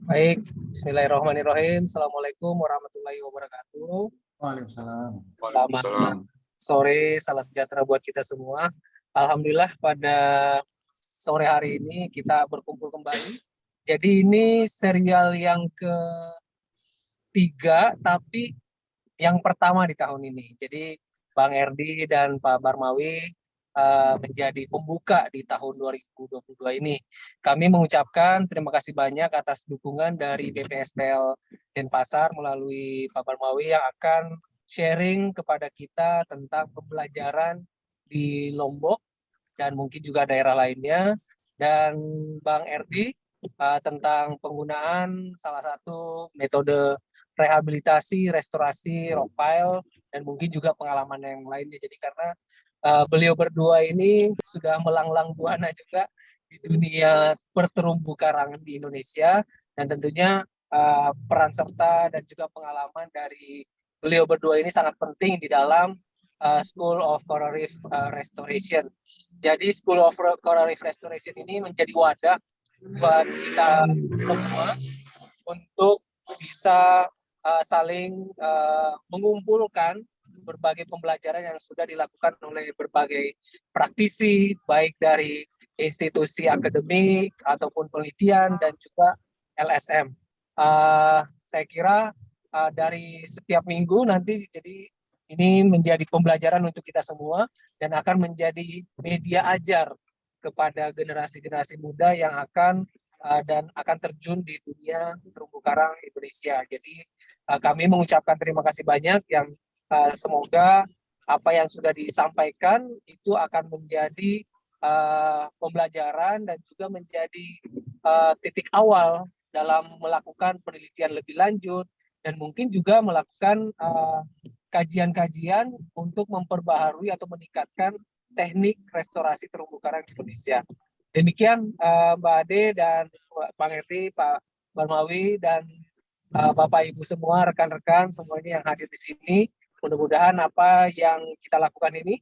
Baik, Bismillahirrahmanirrahim. Assalamualaikum warahmatullahi wabarakatuh. Waalaikumsalam. Selamat sore, salam sejahtera buat kita semua. Alhamdulillah pada sore hari ini kita berkumpul kembali. Jadi ini serial yang ketiga, tapi yang pertama di tahun ini. Jadi Bang Erdi dan Pak Barmawi menjadi pembuka di tahun 2022 ini. Kami mengucapkan terima kasih banyak atas dukungan dari BPSPL Denpasar melalui Pak Barmawi yang akan sharing kepada kita tentang pembelajaran di Lombok dan mungkin juga daerah lainnya. Dan Bang Erdi tentang penggunaan salah satu metode rehabilitasi, restorasi rock pile, dan mungkin juga pengalaman yang lainnya. Jadi karena beliau berdua ini sudah melanglang buana juga di dunia berterumbu karang di Indonesia, dan tentunya peran serta dan juga pengalaman dari beliau berdua ini sangat penting di dalam School of Coral Reef Restoration. Jadi School of Coral Reef Restoration ini menjadi wadah buat kita semua untuk bisa saling mengumpulkan berbagai pembelajaran yang sudah dilakukan oleh berbagai praktisi, baik dari institusi akademik ataupun penelitian dan juga LSM. Saya kira dari setiap minggu nanti jadi ini menjadi pembelajaran untuk kita semua dan akan menjadi media ajar kepada generasi-generasi muda yang akan dan akan terjun di dunia terumbu karang Indonesia. Jadi kami mengucapkan terima kasih banyak yang semoga apa yang sudah disampaikan itu akan menjadi pembelajaran dan juga menjadi titik awal dalam melakukan penelitian lebih lanjut dan mungkin juga melakukan kajian-kajian untuk memperbaharui atau meningkatkan teknik restorasi terumbu karang di Indonesia. Demikian Mbak Ade dan Bang Erdi, Pak Barmawi, dan Bapak Ibu semua, rekan-rekan semuanya yang hadir di sini. Mudah-mudahan apa yang kita lakukan ini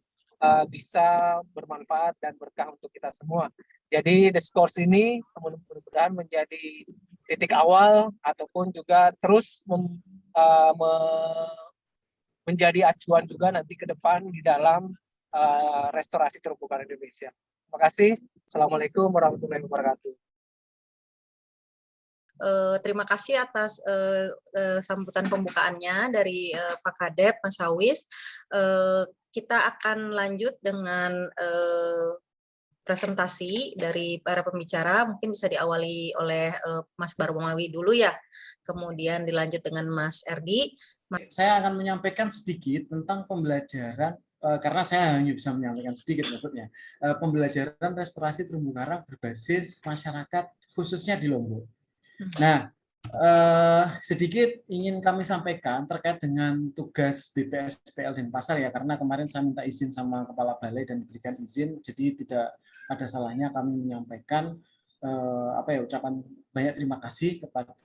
bisa bermanfaat dan berkah untuk kita semua. Jadi The Scores ini mudah-mudahan menjadi titik awal ataupun juga terus menjadi acuan juga nanti ke depan di dalam restorasi terumbu karang Indonesia. Terima kasih. Assalamualaikum warahmatullahi wabarakatuh. Terima kasih atas sambutan pembukaannya dari Pak Kadep, Mas Hawis. Kita akan lanjut dengan presentasi dari para pembicara. Mungkin bisa diawali oleh Mas Barmawi dulu ya, kemudian dilanjut dengan Mas Erdi. Saya akan menyampaikan sedikit tentang pembelajaran, karena saya hanya bisa menyampaikan sedikit maksudnya, pembelajaran restorasi terumbu karang berbasis masyarakat khususnya di Lombok. Nah, sedikit ingin kami sampaikan terkait dengan tugas BPSPL Denpasar ya, karena kemarin saya minta izin sama Kepala Balai dan diberikan izin, jadi tidak ada salahnya kami menyampaikan ucapan banyak terima kasih kepada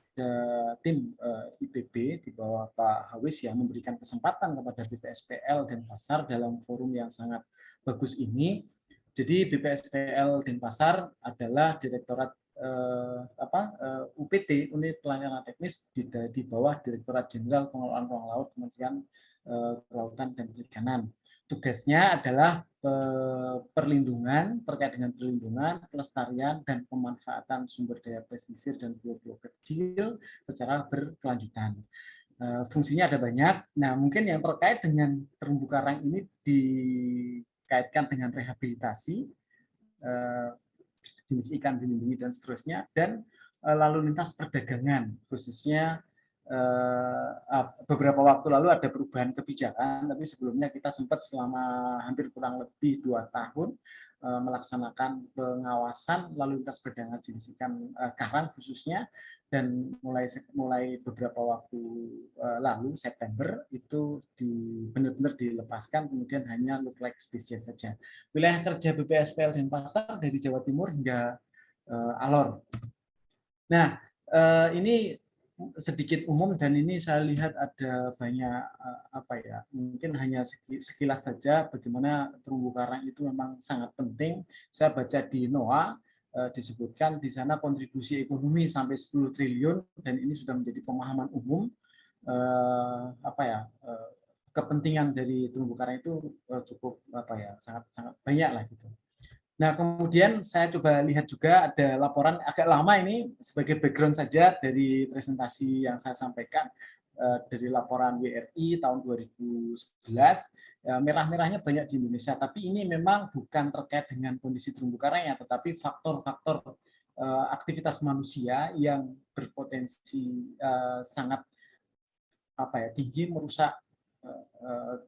tim IPB di bawah Pak Hawis yang memberikan kesempatan kepada BPSPL Denpasar dalam forum yang sangat bagus ini. Jadi BPSPL Denpasar adalah Direktorat UPT, Unit Pelayanan Teknis di bawah Direktorat Jenderal Pengelolaan Ruang Laut Kementerian Kelautan dan Perikanan. Tugasnya adalah perlindungan, terkait dengan perlindungan, pelestarian, dan pemanfaatan sumber daya pesisir dan pulau-pulau kecil secara berkelanjutan. Fungsinya ada banyak. Nah, mungkin yang terkait dengan terumbu karang ini dikaitkan dengan rehabilitasi, jenis ikan dilindungi dan seterusnya, dan lalu lintas perdagangan, khususnya beberapa waktu lalu ada perubahan kebijakan, tapi sebelumnya kita sempat selama hampir kurang lebih 2 tahun melaksanakan pengawasan lalu lintas perdagangan jenis ikan karang khususnya, dan mulai beberapa waktu lalu September itu benar-benar dilepaskan, kemudian hanya look like spesies saja. Wilayah kerja BPSPL Denpasar dari Jawa Timur hingga Alor. Nah, ini sedikit umum dan ini saya lihat ada banyak mungkin hanya sekilas saja bagaimana terumbu karang itu memang sangat penting. Saya baca di NOAA disebutkan di sana kontribusi ekonomi sampai 10 triliun dan ini sudah menjadi pemahaman umum kepentingan dari terumbu karang itu cukup sangat sangat banyak lah gitu. Nah, kemudian saya coba lihat juga ada laporan agak lama ini sebagai background saja dari presentasi yang saya sampaikan dari laporan WRI tahun 2011. Merah-merahnya banyak di Indonesia, tapi ini memang bukan terkait dengan kondisi terumbu karangnya, tetapi faktor-faktor aktivitas manusia yang berpotensi sangat tinggi merusak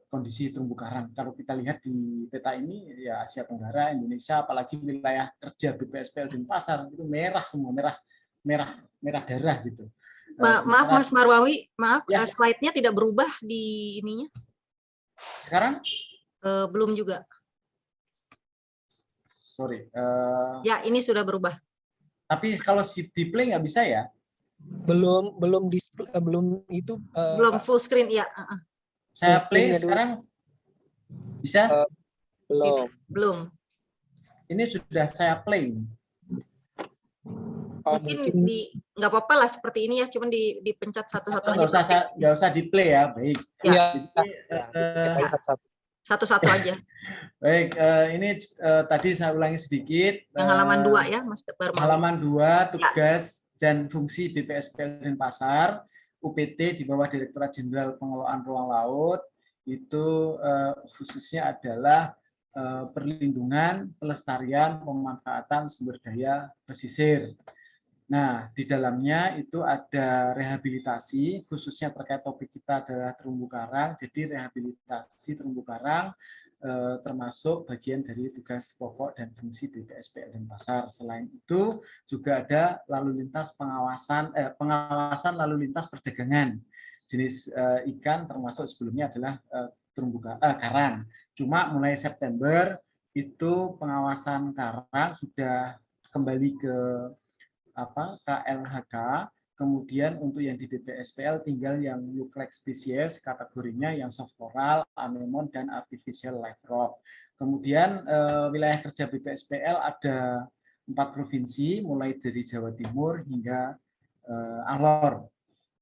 kondisi terumbu karang. Kalau kita lihat di peta ini, ya Asia Tenggara, Indonesia, apalagi wilayah kerja BPSPL Denpasar itu merah semua, merah darah gitu. Maaf Mas Marwawi, maaf ya. slide-nya tidak berubah di ininya. Sekarang? Belum juga. Sorry. Ya, ini sudah berubah. Tapi kalau di play nggak bisa ya? Belum display, belum itu. Belum full screen ya. Saya play sekarang bisa? Belum. Ini sudah saya play. Mungkin nggak apa-apa lah seperti ini ya, cuman dipencet satu-satu aja. Nggak usah di play ya, baik. Ya. Jadi satu-satu aja. Baik, ini tadi saya ulangi sedikit. Yang halaman 2 ya, Mas Barmawi. Halaman 2, tugas dan fungsi BPSPL Denpasar, UPT di bawah Direktorat Jenderal Pengelolaan Ruang Laut, itu khususnya adalah perlindungan, pelestarian, pemanfaatan sumber daya pesisir. Nah, di dalamnya itu ada rehabilitasi, khususnya terkait topik kita adalah terumbu karang. Jadi rehabilitasi terumbu karang termasuk bagian dari tugas pokok dan fungsi BPSPL Denpasar. Selain itu juga ada lalu lintas pengawasan lalu lintas perdagangan jenis ikan, termasuk sebelumnya adalah terumbu karang. Cuma mulai September itu pengawasan karang sudah kembali ke KLHK, kemudian untuk yang di BPSPL tinggal yang Euclex species kategorinya yang soft coral, anemon, dan artificial life rock. Kemudian wilayah kerja BPSPL ada 4 provinsi, mulai dari Jawa Timur hingga Alor.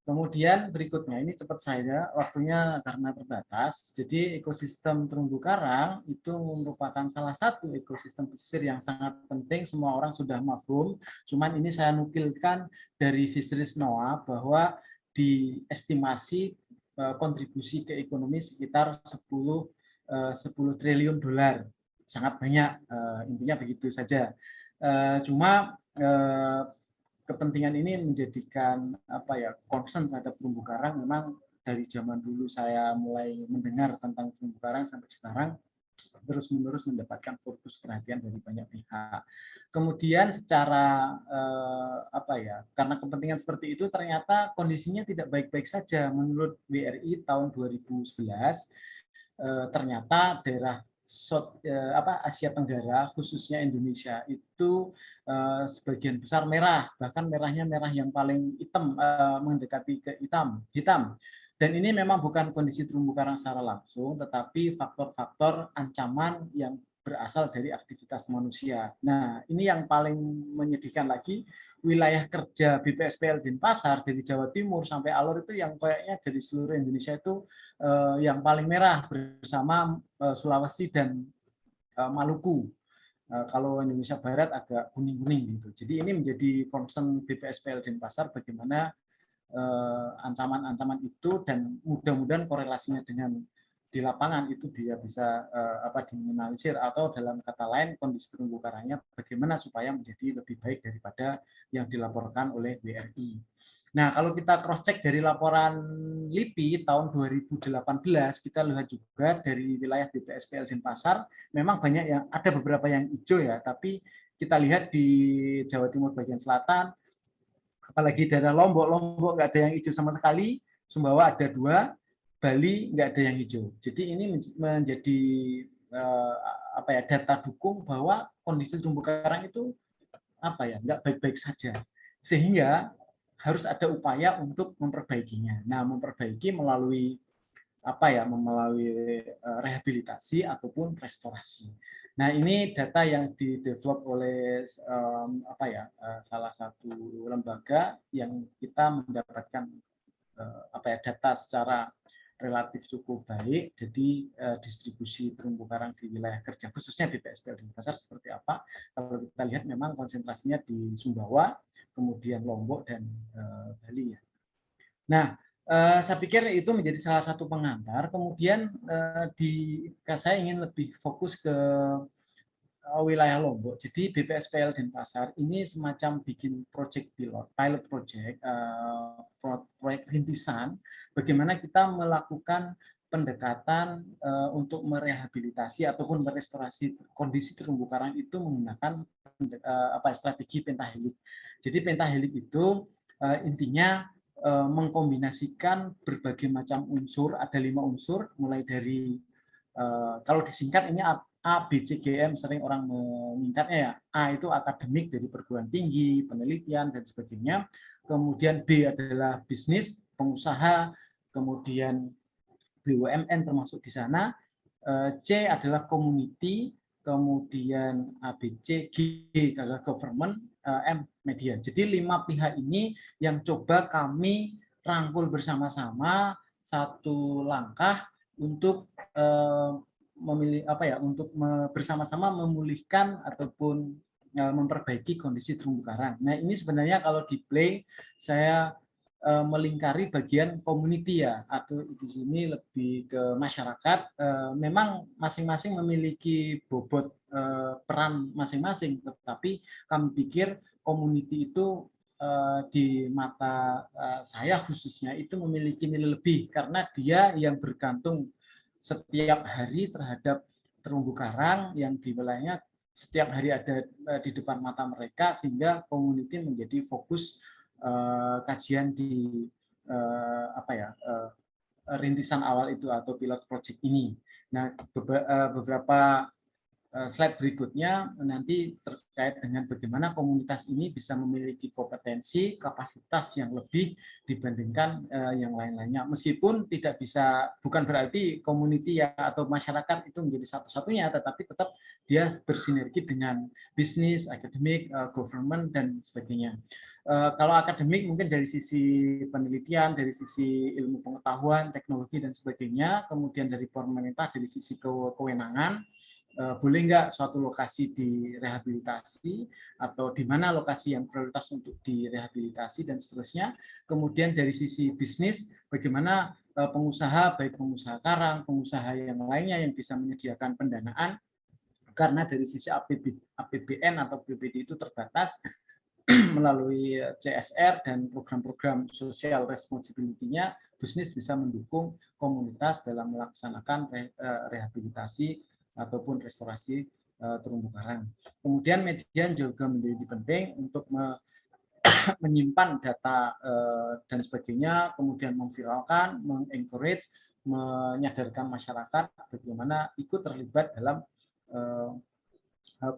Kemudian berikutnya, ini cepat saja, waktunya karena terbatas. Jadi ekosistem terumbu karang itu merupakan salah satu ekosistem pesisir yang sangat penting, semua orang sudah mafhum. Cuman ini saya nukilkan dari Fisheries NOAA bahwa diestimasi kontribusi ke ekonomi sekitar 10 triliun dolar. Sangat banyak, intinya begitu saja. Cuma kepentingan ini menjadikan concern terhadap terumbu karang. Memang dari zaman dulu saya mulai mendengar tentang terumbu karang sampai sekarang terus-menerus mendapatkan fokus perhatian dari banyak pihak. Kemudian secara karena kepentingan seperti itu ternyata kondisinya tidak baik-baik saja. Menurut WRI tahun 2011 ternyata daerah Asia Tenggara, khususnya Indonesia, itu sebagian besar merah, bahkan merahnya merah yang paling hitam, mendekati ke hitam. Dan ini memang bukan kondisi terumbu karang secara langsung, tetapi faktor-faktor ancaman yang berasal dari aktivitas manusia. Nah, ini yang paling menyedihkan lagi, wilayah kerja BPSPL Denpasar dari Jawa Timur sampai Alor itu yang kayaknya dari seluruh Indonesia itu yang paling merah bersama Sulawesi dan Maluku. Kalau Indonesia Barat agak kuning-kuning gitu. Jadi ini menjadi concern BPSPL Denpasar bagaimana ancaman-ancaman itu, dan mudah-mudahan korelasinya dengan di lapangan itu dia bisa diminimalisir, atau dalam kata lain kondisi terumbu karangnya bagaimana supaya menjadi lebih baik daripada yang dilaporkan oleh WRI. Nah, kalau kita cross check dari laporan LIPI tahun 2018, kita lihat juga dari wilayah BPSPL Denpasar memang banyak yang ada, beberapa yang hijau ya, tapi kita lihat di Jawa Timur bagian selatan, apalagi daerah Lombok nggak ada yang hijau sama sekali, Sumbawa ada 2, Bali nggak ada yang hijau. Jadi ini menjadi data dukung bahwa kondisi terumbu karang itu nggak baik-baik saja, sehingga harus ada upaya untuk memperbaikinya. Nah, memperbaiki melalui melalui rehabilitasi ataupun restorasi. Nah, ini data yang didevelop oleh salah satu lembaga yang kita mendapatkan data secara relatif cukup baik. Jadi distribusi terumbu karang di wilayah kerja khususnya BPSPL Denpasar seperti apa? Kalau kita lihat memang konsentrasinya di Sumbawa, kemudian Lombok dan Bali ya. Nah, saya pikir itu menjadi salah satu pengantar. Kemudian saya ingin lebih fokus ke wilayah Lombok. Jadi BPSPL Denpasar ini semacam bikin pilot project, proyek rintisan, bagaimana kita melakukan pendekatan untuk merehabilitasi ataupun merestorasi kondisi terumbu karang itu menggunakan strategi pentahelik. Jadi pentahelik itu intinya mengkombinasikan berbagai macam unsur, ada 5 unsur, mulai dari kalau disingkat ini A, B, C, G, M, sering orang menyingkatnya ya. A itu akademik dari perguruan tinggi, penelitian, dan sebagainya. Kemudian B adalah bisnis, pengusaha, kemudian BUMN termasuk di sana. C adalah community, kemudian ABC, G adalah government, M media. Jadi 5 pihak ini yang coba kami rangkul bersama-sama satu langkah untuk bersama-sama memulihkan ataupun memperbaiki kondisi terumbu karang. Nah, ini sebenarnya kalau di play saya melingkari bagian community ya, atau di sini lebih ke masyarakat. Memang masing-masing memiliki bobot peran masing-masing, tetapi kami pikir community itu di mata saya khususnya itu memiliki nilai lebih karena dia yang bergantung setiap hari terhadap terumbu karang yang di wilayahnya setiap hari ada di depan mata mereka, sehingga community menjadi fokus kajian di rintisan awal itu atau pilot project ini. Nah, beberapa slide berikutnya nanti terkait dengan bagaimana komunitas ini bisa memiliki kompetensi, kapasitas yang lebih dibandingkan yang lain-lainnya. Meskipun tidak bisa, bukan berarti community ya atau masyarakat itu menjadi satu-satunya, tetapi tetap dia bersinergi dengan bisnis, akademik, government, dan sebagainya. Kalau akademik mungkin dari sisi penelitian, dari sisi ilmu pengetahuan, teknologi, dan sebagainya, kemudian dari pemerintah, dari sisi kewenangan, boleh nggak suatu lokasi direhabilitasi atau di mana lokasi yang prioritas untuk direhabilitasi dan seterusnya. Kemudian dari sisi bisnis, bagaimana pengusaha, baik pengusaha karang, pengusaha yang lainnya yang bisa menyediakan pendanaan, karena dari sisi APBN atau BPD itu terbatas, melalui CSR dan program-program social responsibility-nya, bisnis bisa mendukung komunitas dalam melaksanakan rehabilitasi ataupun restorasi terumbu karang. Kemudian media juga menjadi penting untuk menyimpan data dan sebagainya, kemudian memviralkan, mengencourage, menyadarkan masyarakat bagaimana ikut terlibat dalam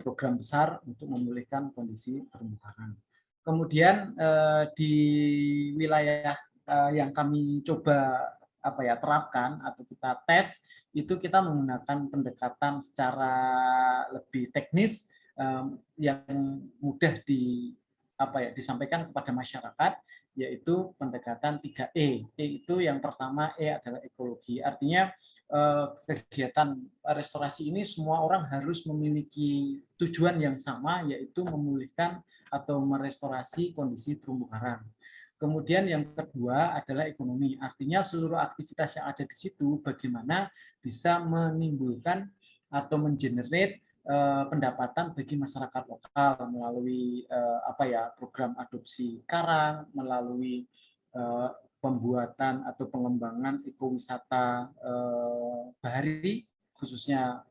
program besar untuk memulihkan kondisi terumbu karang. Kemudian di wilayah yang kami coba terapkan atau kita tes, itu kita menggunakan pendekatan secara lebih teknis yang mudah disampaikan kepada masyarakat, yaitu pendekatan 3E. E itu yang pertama, E adalah ekologi. Artinya kegiatan restorasi ini semua orang harus memiliki tujuan yang sama, yaitu memulihkan atau merestorasi kondisi terumbu karang. Kemudian yang kedua adalah ekonomi, artinya seluruh aktivitas yang ada di situ bagaimana bisa menimbulkan atau mengenerate pendapatan bagi masyarakat lokal melalui program adopsi karang, melalui pembuatan atau pengembangan ekowisata bahari khususnya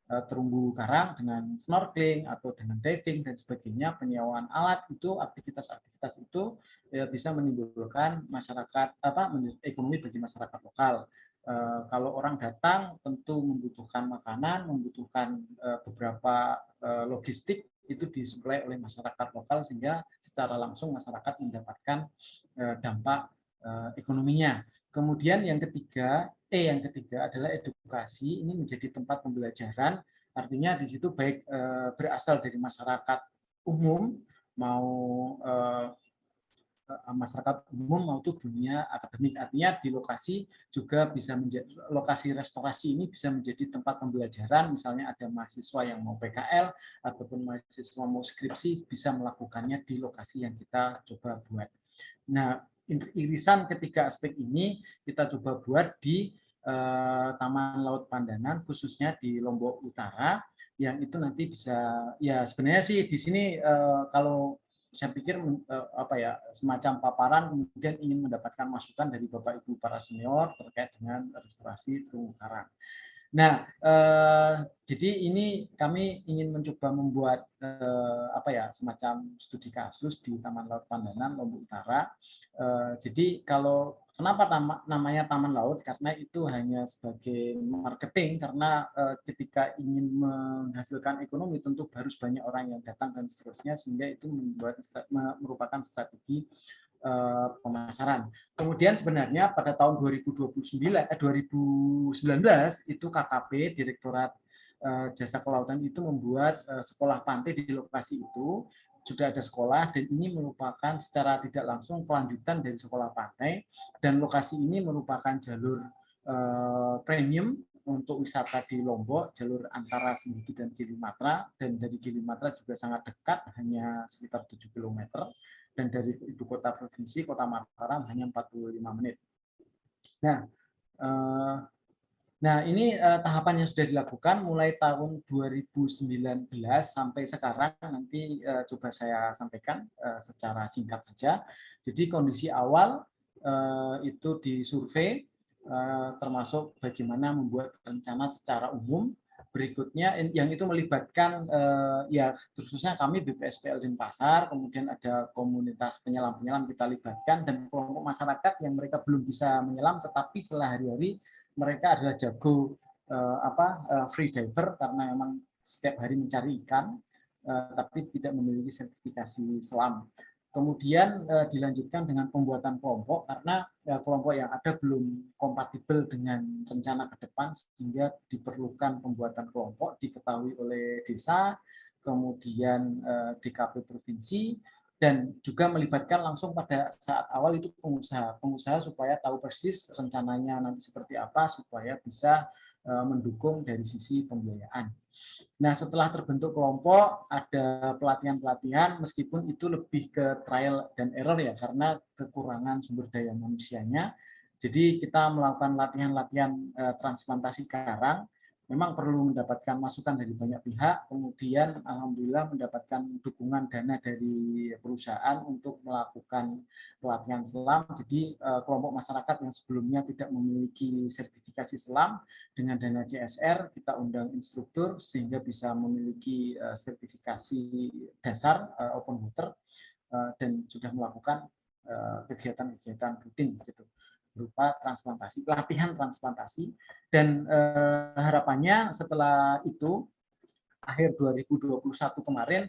terumbu karang dengan snorkeling atau dengan diving dan sebagainya, penyewaan alat, itu aktivitas-aktivitas itu bisa menimbulkan ekonomi bagi masyarakat lokal. Kalau orang datang tentu membutuhkan makanan, membutuhkan beberapa logistik, itu disuplai oleh masyarakat lokal sehingga secara langsung masyarakat mendapatkan dampak ekonominya. Kemudian yang ketiga adalah edukasi. Ini menjadi tempat pembelajaran. Artinya di situ baik berasal dari masyarakat umum, mau masyarakat umum maupun dunia akademik. Artinya di lokasi juga bisa menjadi lokasi restorasi ini bisa menjadi tempat pembelajaran. Misalnya ada mahasiswa yang mau PKL ataupun mahasiswa mau skripsi bisa melakukannya di lokasi yang kita coba buat. Nah, irisan ketiga aspek ini kita coba buat di Taman Laut Pandanan, khususnya di Lombok Utara, yang itu nanti bisa, ya sebenarnya sih di sini kalau saya pikir semacam paparan, kemudian ingin mendapatkan masukan dari Bapak Ibu para senior terkait dengan restorasi terumbu karang. Nah, jadi ini kami ingin mencoba membuat semacam studi kasus di Taman Laut Pandanan, Lombok Utara. Jadi kalau kenapa namanya Taman Laut? Karena itu hanya sebagai marketing, karena ketika ingin menghasilkan ekonomi tentu harus banyak orang yang datang dan seterusnya, sehingga itu merupakan strategi pemasaran. Kemudian sebenarnya pada tahun 2019 itu KKP Direktorat Jasa Kelautan itu membuat sekolah pantai di lokasi itu. Sudah ada sekolah, dan ini merupakan secara tidak langsung kelanjutan dari sekolah pantai, dan lokasi ini merupakan jalur premium untuk wisata di Lombok, jalur antara Senggigi dan Gilimatra, dan dari Gilimatra juga sangat dekat, hanya sekitar 7 km, dan dari ibu kota provinsi, Kota Mataram, hanya 45 menit. Nah, ini tahapan yang sudah dilakukan mulai tahun 2019 sampai sekarang. Nanti coba saya sampaikan secara singkat saja. Jadi kondisi awal itu disurvei, termasuk bagaimana membuat rencana secara umum. Berikutnya yang itu melibatkan ya khususnya kami BPSPL Denpasar, kemudian ada komunitas penyelam-penyelam kita libatkan, dan kelompok masyarakat yang mereka belum bisa menyelam tetapi sehari-hari mereka adalah jago free diver karena memang setiap hari mencari ikan tapi tidak memiliki sertifikasi selam. Kemudian dilanjutkan dengan pembuatan kelompok karena kelompok yang ada belum kompatibel dengan rencana ke depan, sehingga diperlukan pembuatan kelompok diketahui oleh desa, kemudian DKP provinsi, dan juga melibatkan langsung pada saat awal itu pengusaha supaya tahu persis rencananya nanti seperti apa supaya bisa mendukung dari sisi pembiayaan. Nah, setelah terbentuk kelompok, ada pelatihan-pelatihan, meskipun itu lebih ke trial dan error ya, karena kekurangan sumber daya manusianya. Jadi kita melakukan latihan-latihan transplantasi karang, memang perlu mendapatkan masukan dari banyak pihak, kemudian alhamdulillah mendapatkan dukungan dana dari perusahaan untuk melakukan pelatihan selam. Jadi kelompok masyarakat yang sebelumnya tidak memiliki sertifikasi selam, dengan dana CSR kita undang instruktur sehingga bisa memiliki sertifikasi dasar open water dan sudah melakukan kegiatan-kegiatan rutin gitu, berupa transplantasi, latihan transplantasi, dan harapannya setelah itu akhir 2021 kemarin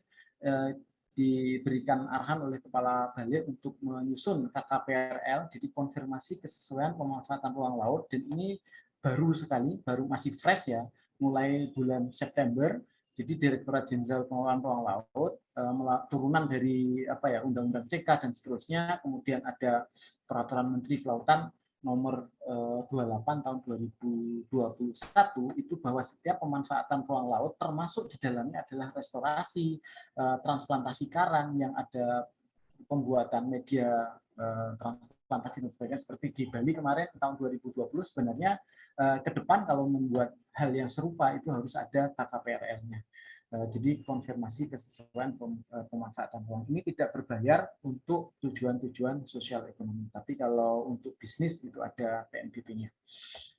diberikan arahan oleh Kepala Balai untuk menyusun KKPRL, jadi konfirmasi kesesuaian pemanfaatan ruang laut, dan ini baru sekali, baru masih fresh ya, mulai bulan September. Jadi Direktorat Jenderal Pengelolaan Ruang Laut turunan dari Undang-Undang CK dan seterusnya, kemudian ada Peraturan Menteri Kelautan nomor 28 tahun 2021 itu bahwa setiap pemanfaatan ruang laut termasuk di dalamnya adalah restorasi, transplantasi karang, yang ada pembuatan media transplantasi dan sebagainya seperti di Bali kemarin tahun 2020. Sebenarnya ke depan kalau membuat hal yang serupa itu harus ada KKPRL-nya. Jadi konfirmasi kesesuaian pemanfaatan ruang ini tidak berbayar untuk tujuan-tujuan sosial ekonomi, tapi kalau untuk bisnis itu ada PNBP-nya.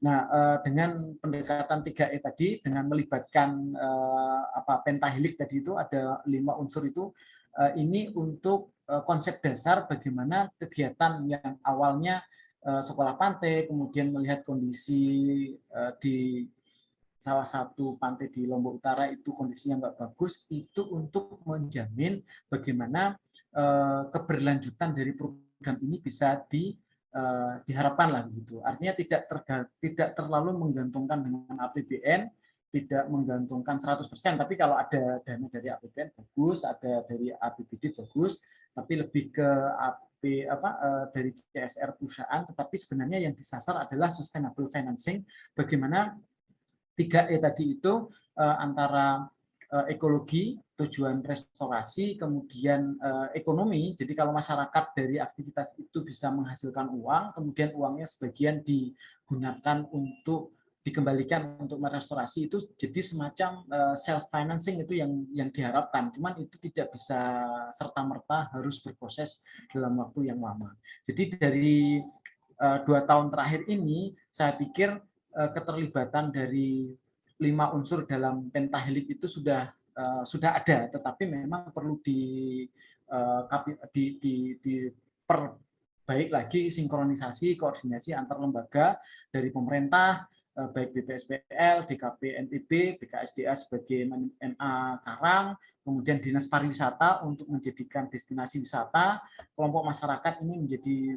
Nah, dengan pendekatan 3E tadi, dengan melibatkan pentahelik tadi itu ada 5 unsur itu, ini untuk konsep dasar bagaimana kegiatan yang awalnya sekolah pantai, kemudian melihat kondisi di salah satu pantai di Lombok Utara itu kondisinya nggak bagus, itu untuk menjamin bagaimana keberlanjutan dari program ini bisa diharapkan lah begitu. Artinya tidak terlalu menggantungkan dengan APBN, tidak menggantungkan 100%, tapi kalau ada dana dari APBN bagus, ada dari APBD bagus, tapi lebih ke dari CSR perusahaan, tetapi sebenarnya yang disasar adalah sustainable financing, bagaimana 3E tadi itu antara ekologi, tujuan restorasi, kemudian ekonomi. Jadi kalau masyarakat dari aktivitas itu bisa menghasilkan uang, kemudian uangnya sebagian digunakan untuk dikembalikan untuk merestorasi, itu jadi semacam self financing, itu yang diharapkan. Cuman itu tidak bisa serta merta harus berproses dalam waktu yang lama. Jadi dari 2 tahun terakhir ini saya pikir keterlibatan dari 5 unsur dalam pentahelik itu sudah ada, tetapi memang perlu diperbaik lagi sinkronisasi, koordinasi antar lembaga dari pemerintah, baik BPSPL, DKP NTB, BKSDA sebagai MA Karang, kemudian Dinas Pariwisata untuk menjadikan destinasi wisata, kelompok masyarakat ini menjadi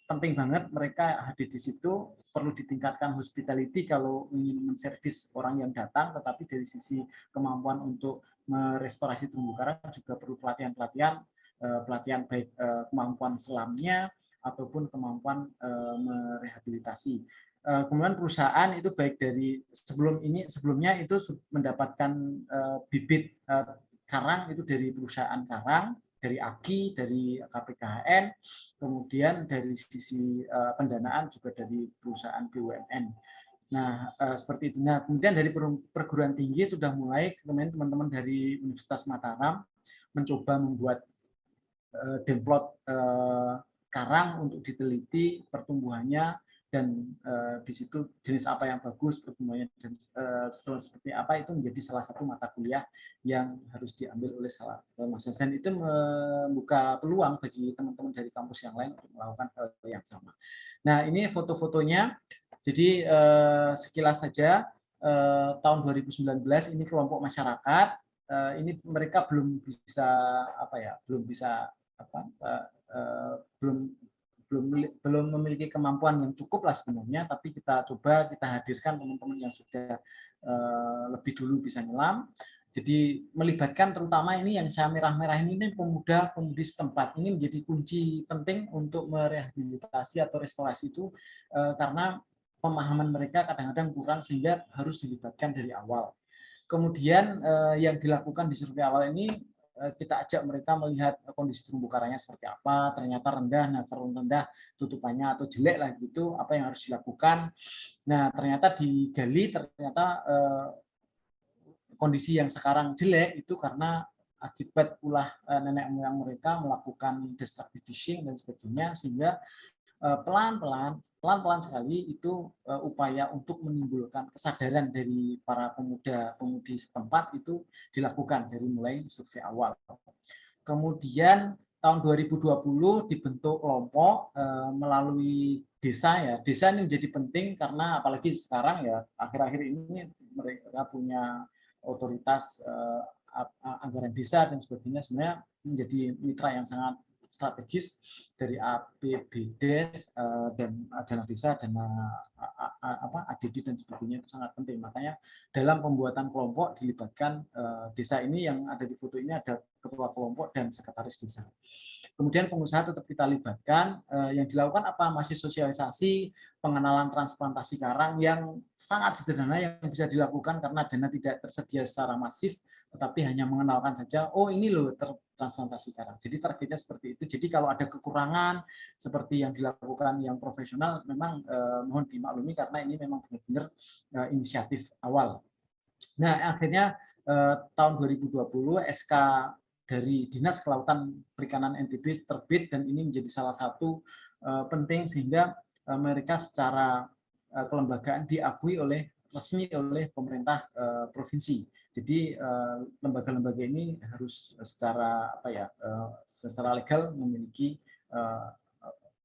penting banget, mereka hadir di situ, perlu ditingkatkan hospitality kalau ingin menservis orang yang datang, tetapi dari sisi kemampuan untuk merestorasi terumbu karang juga perlu pelatihan baik kemampuan selamnya ataupun kemampuan merehabilitasi. Kemudian perusahaan itu baik dari sebelumnya itu mendapatkan bibit karang itu dari perusahaan karang, dari AGI, dari KPKHN, kemudian dari sisi pendanaan juga dari perusahaan BUMN. Nah, seperti itu. Nah, kemudian dari perguruan tinggi sudah mulai teman-teman dari Universitas Mataram mencoba membuat demplot karang untuk diteliti pertumbuhannya, dan di situ jenis apa yang bagus pertumbuhannya dan seperti apa, itu menjadi salah satu mata kuliah yang harus diambil oleh salah satu mahasiswa, dan itu membuka peluang bagi teman-teman dari kampus yang lain untuk melakukan hal yang sama. Nah, ini foto-fotonya. Jadi sekilas saja tahun 2019 ini kelompok masyarakat ini mereka belum belum memiliki kemampuan yang cukup lah sebenarnya, tapi kita hadirkan teman-teman yang sudah lebih dulu bisa nyelam. Jadi melibatkan terutama ini yang saya merah-merahin ini pemuda-pemudi setempat, ini menjadi kunci penting untuk merehabilitasi atau restorasi itu, karena pemahaman mereka kadang-kadang kurang sehingga harus dilibatkan dari awal. Kemudian yang dilakukan di survei awal ini, kita ajak mereka melihat kondisi terumbu karangnya seperti apa, ternyata rendah, nah kalau rendah tutupannya atau jelek lah gitu, apa yang harus dilakukan. Nah, ternyata digali, ternyata kondisi yang sekarang jelek itu karena akibat ulah nenek moyang mereka melakukan destructive fishing dan sebagainya, sehingga pelan-pelan sekali itu upaya untuk menimbulkan kesadaran dari para pemuda-pemudi setempat itu dilakukan dari mulai survei awal. Kemudian tahun 2020 dibentuk kelompok melalui desa ya. Desa ini menjadi penting karena apalagi sekarang ya akhir-akhir ini mereka punya otoritas anggaran desa dan sebagainya, sebenarnya menjadi mitra yang sangat strategis dari APBDes dan dana desa, dana ADD dan sebagainya, itu sangat penting. Makanya dalam pembuatan kelompok dilibatkan desa ini, yang ada di foto ini ada ketua kelompok dan sekretaris desa. Kemudian pengusaha tetap kita libatkan. Yang dilakukan apa? Masih sosialisasi, pengenalan transplantasi karang yang sangat sederhana yang bisa dilakukan karena dana tidak tersedia secara masif, tetapi hanya mengenalkan saja, oh ini loh transplantasi karang. Jadi targetnya seperti itu. Jadi kalau ada kekurangan seperti yang dilakukan yang profesional, memang mohon dimaklumi karena ini memang benar-benar inisiatif awal. Nah, akhirnya tahun 2020 SK dari Dinas Kelautan Perikanan NTB terbit, dan ini menjadi salah satu penting sehingga mereka secara kelembagaan diakui resmi oleh pemerintah provinsi. Jadi lembaga-lembaga ini harus secara secara legal memiliki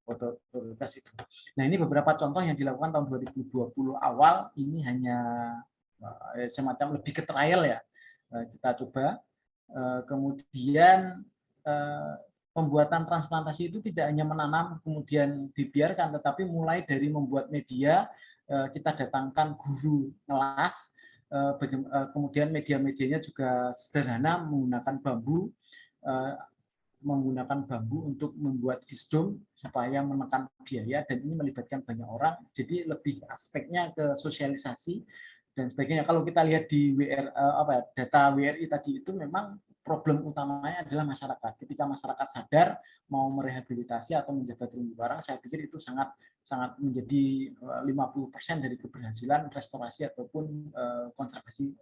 otoritas itu. Nah, ini beberapa contoh yang dilakukan tahun 2020 awal, ini hanya semacam lebih ke trial ya, kita coba. Kemudian pembuatan transplantasi itu tidak hanya menanam kemudian dibiarkan, tetapi mulai dari membuat media, kita datangkan guru kelas, kemudian media-medianya juga sederhana menggunakan bambu, untuk membuat visdom supaya menekan biaya, dan ini melibatkan banyak orang, jadi lebih aspeknya ke sosialisasi dan sebagainya. Kalau kita lihat di data WRI tadi itu memang problem utamanya adalah masyarakat. Ketika masyarakat sadar mau merehabilitasi atau menjaga terumbu karang, saya pikir itu sangat menjadi 50% dari keberhasilan restorasi ataupun konservasi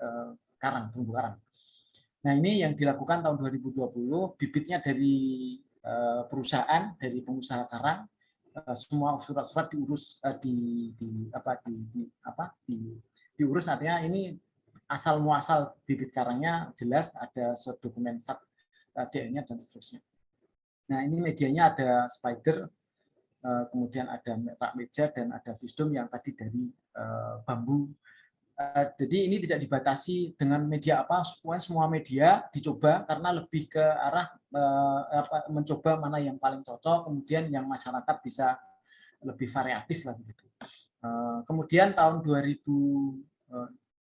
terumbu karang. Nah, ini yang dilakukan tahun 2020, bibitnya dari perusahaan, dari pengusaha karang, semua surat-surat diurus diurus, artinya ini asal muasal bibit karangnya jelas, ada dokumen DN-nya dan seterusnya. Nah, ini medianya ada spider, kemudian ada rak meja, dan ada visdom yang tadi dari bambu. Jadi ini tidak dibatasi dengan media apa, semua media dicoba karena lebih ke arah mencoba mana yang paling cocok, kemudian yang masyarakat bisa lebih variatif lah gitu. Kemudian tahun 2000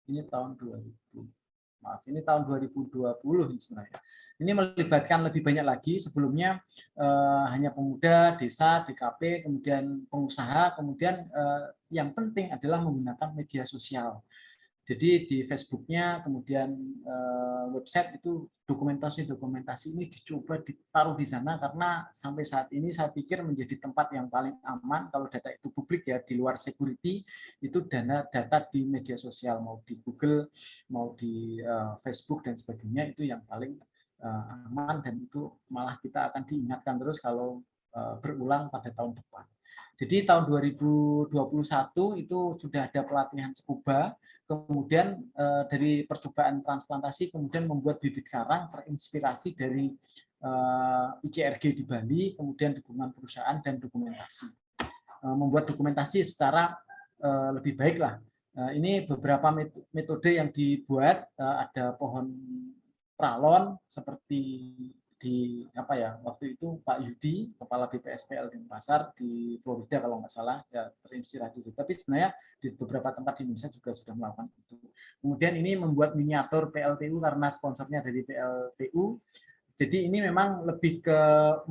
ini tahun 2020 sebenarnya. Ini melibatkan lebih banyak lagi. Sebelumnya hanya pemuda, desa, DKP, kemudian pengusaha, kemudian yang penting adalah menggunakan media sosial. Jadi di Facebooknya, kemudian website itu dokumentasi ini dicoba ditaruh di sana, karena sampai saat ini saya pikir menjadi tempat yang paling aman kalau data itu publik ya, di luar security, itu data di media sosial, mau di Google, mau di Facebook dan sebagainya, itu yang paling aman, dan itu malah kita akan diingatkan terus kalau berulang pada tahun depan. Jadi tahun 2021 itu sudah ada pelatihan scuba, kemudian dari percobaan transplantasi kemudian membuat bibit karang terinspirasi dari ICRG di Bali, kemudian dukungan perusahaan dan dokumentasi. Membuat dokumentasi secara lebih baik lah. Ini beberapa metode yang dibuat, ada pohon pralon seperti waktu itu Pak Yudi, kepala BPSPL Denpasar di Florida kalau nggak salah, ya terinspirasi. Tapi sebenarnya di beberapa tempat di Indonesia juga sudah melakukan itu. Kemudian ini membuat miniatur PLTU karena sponsornya dari PLTU. Jadi ini memang lebih ke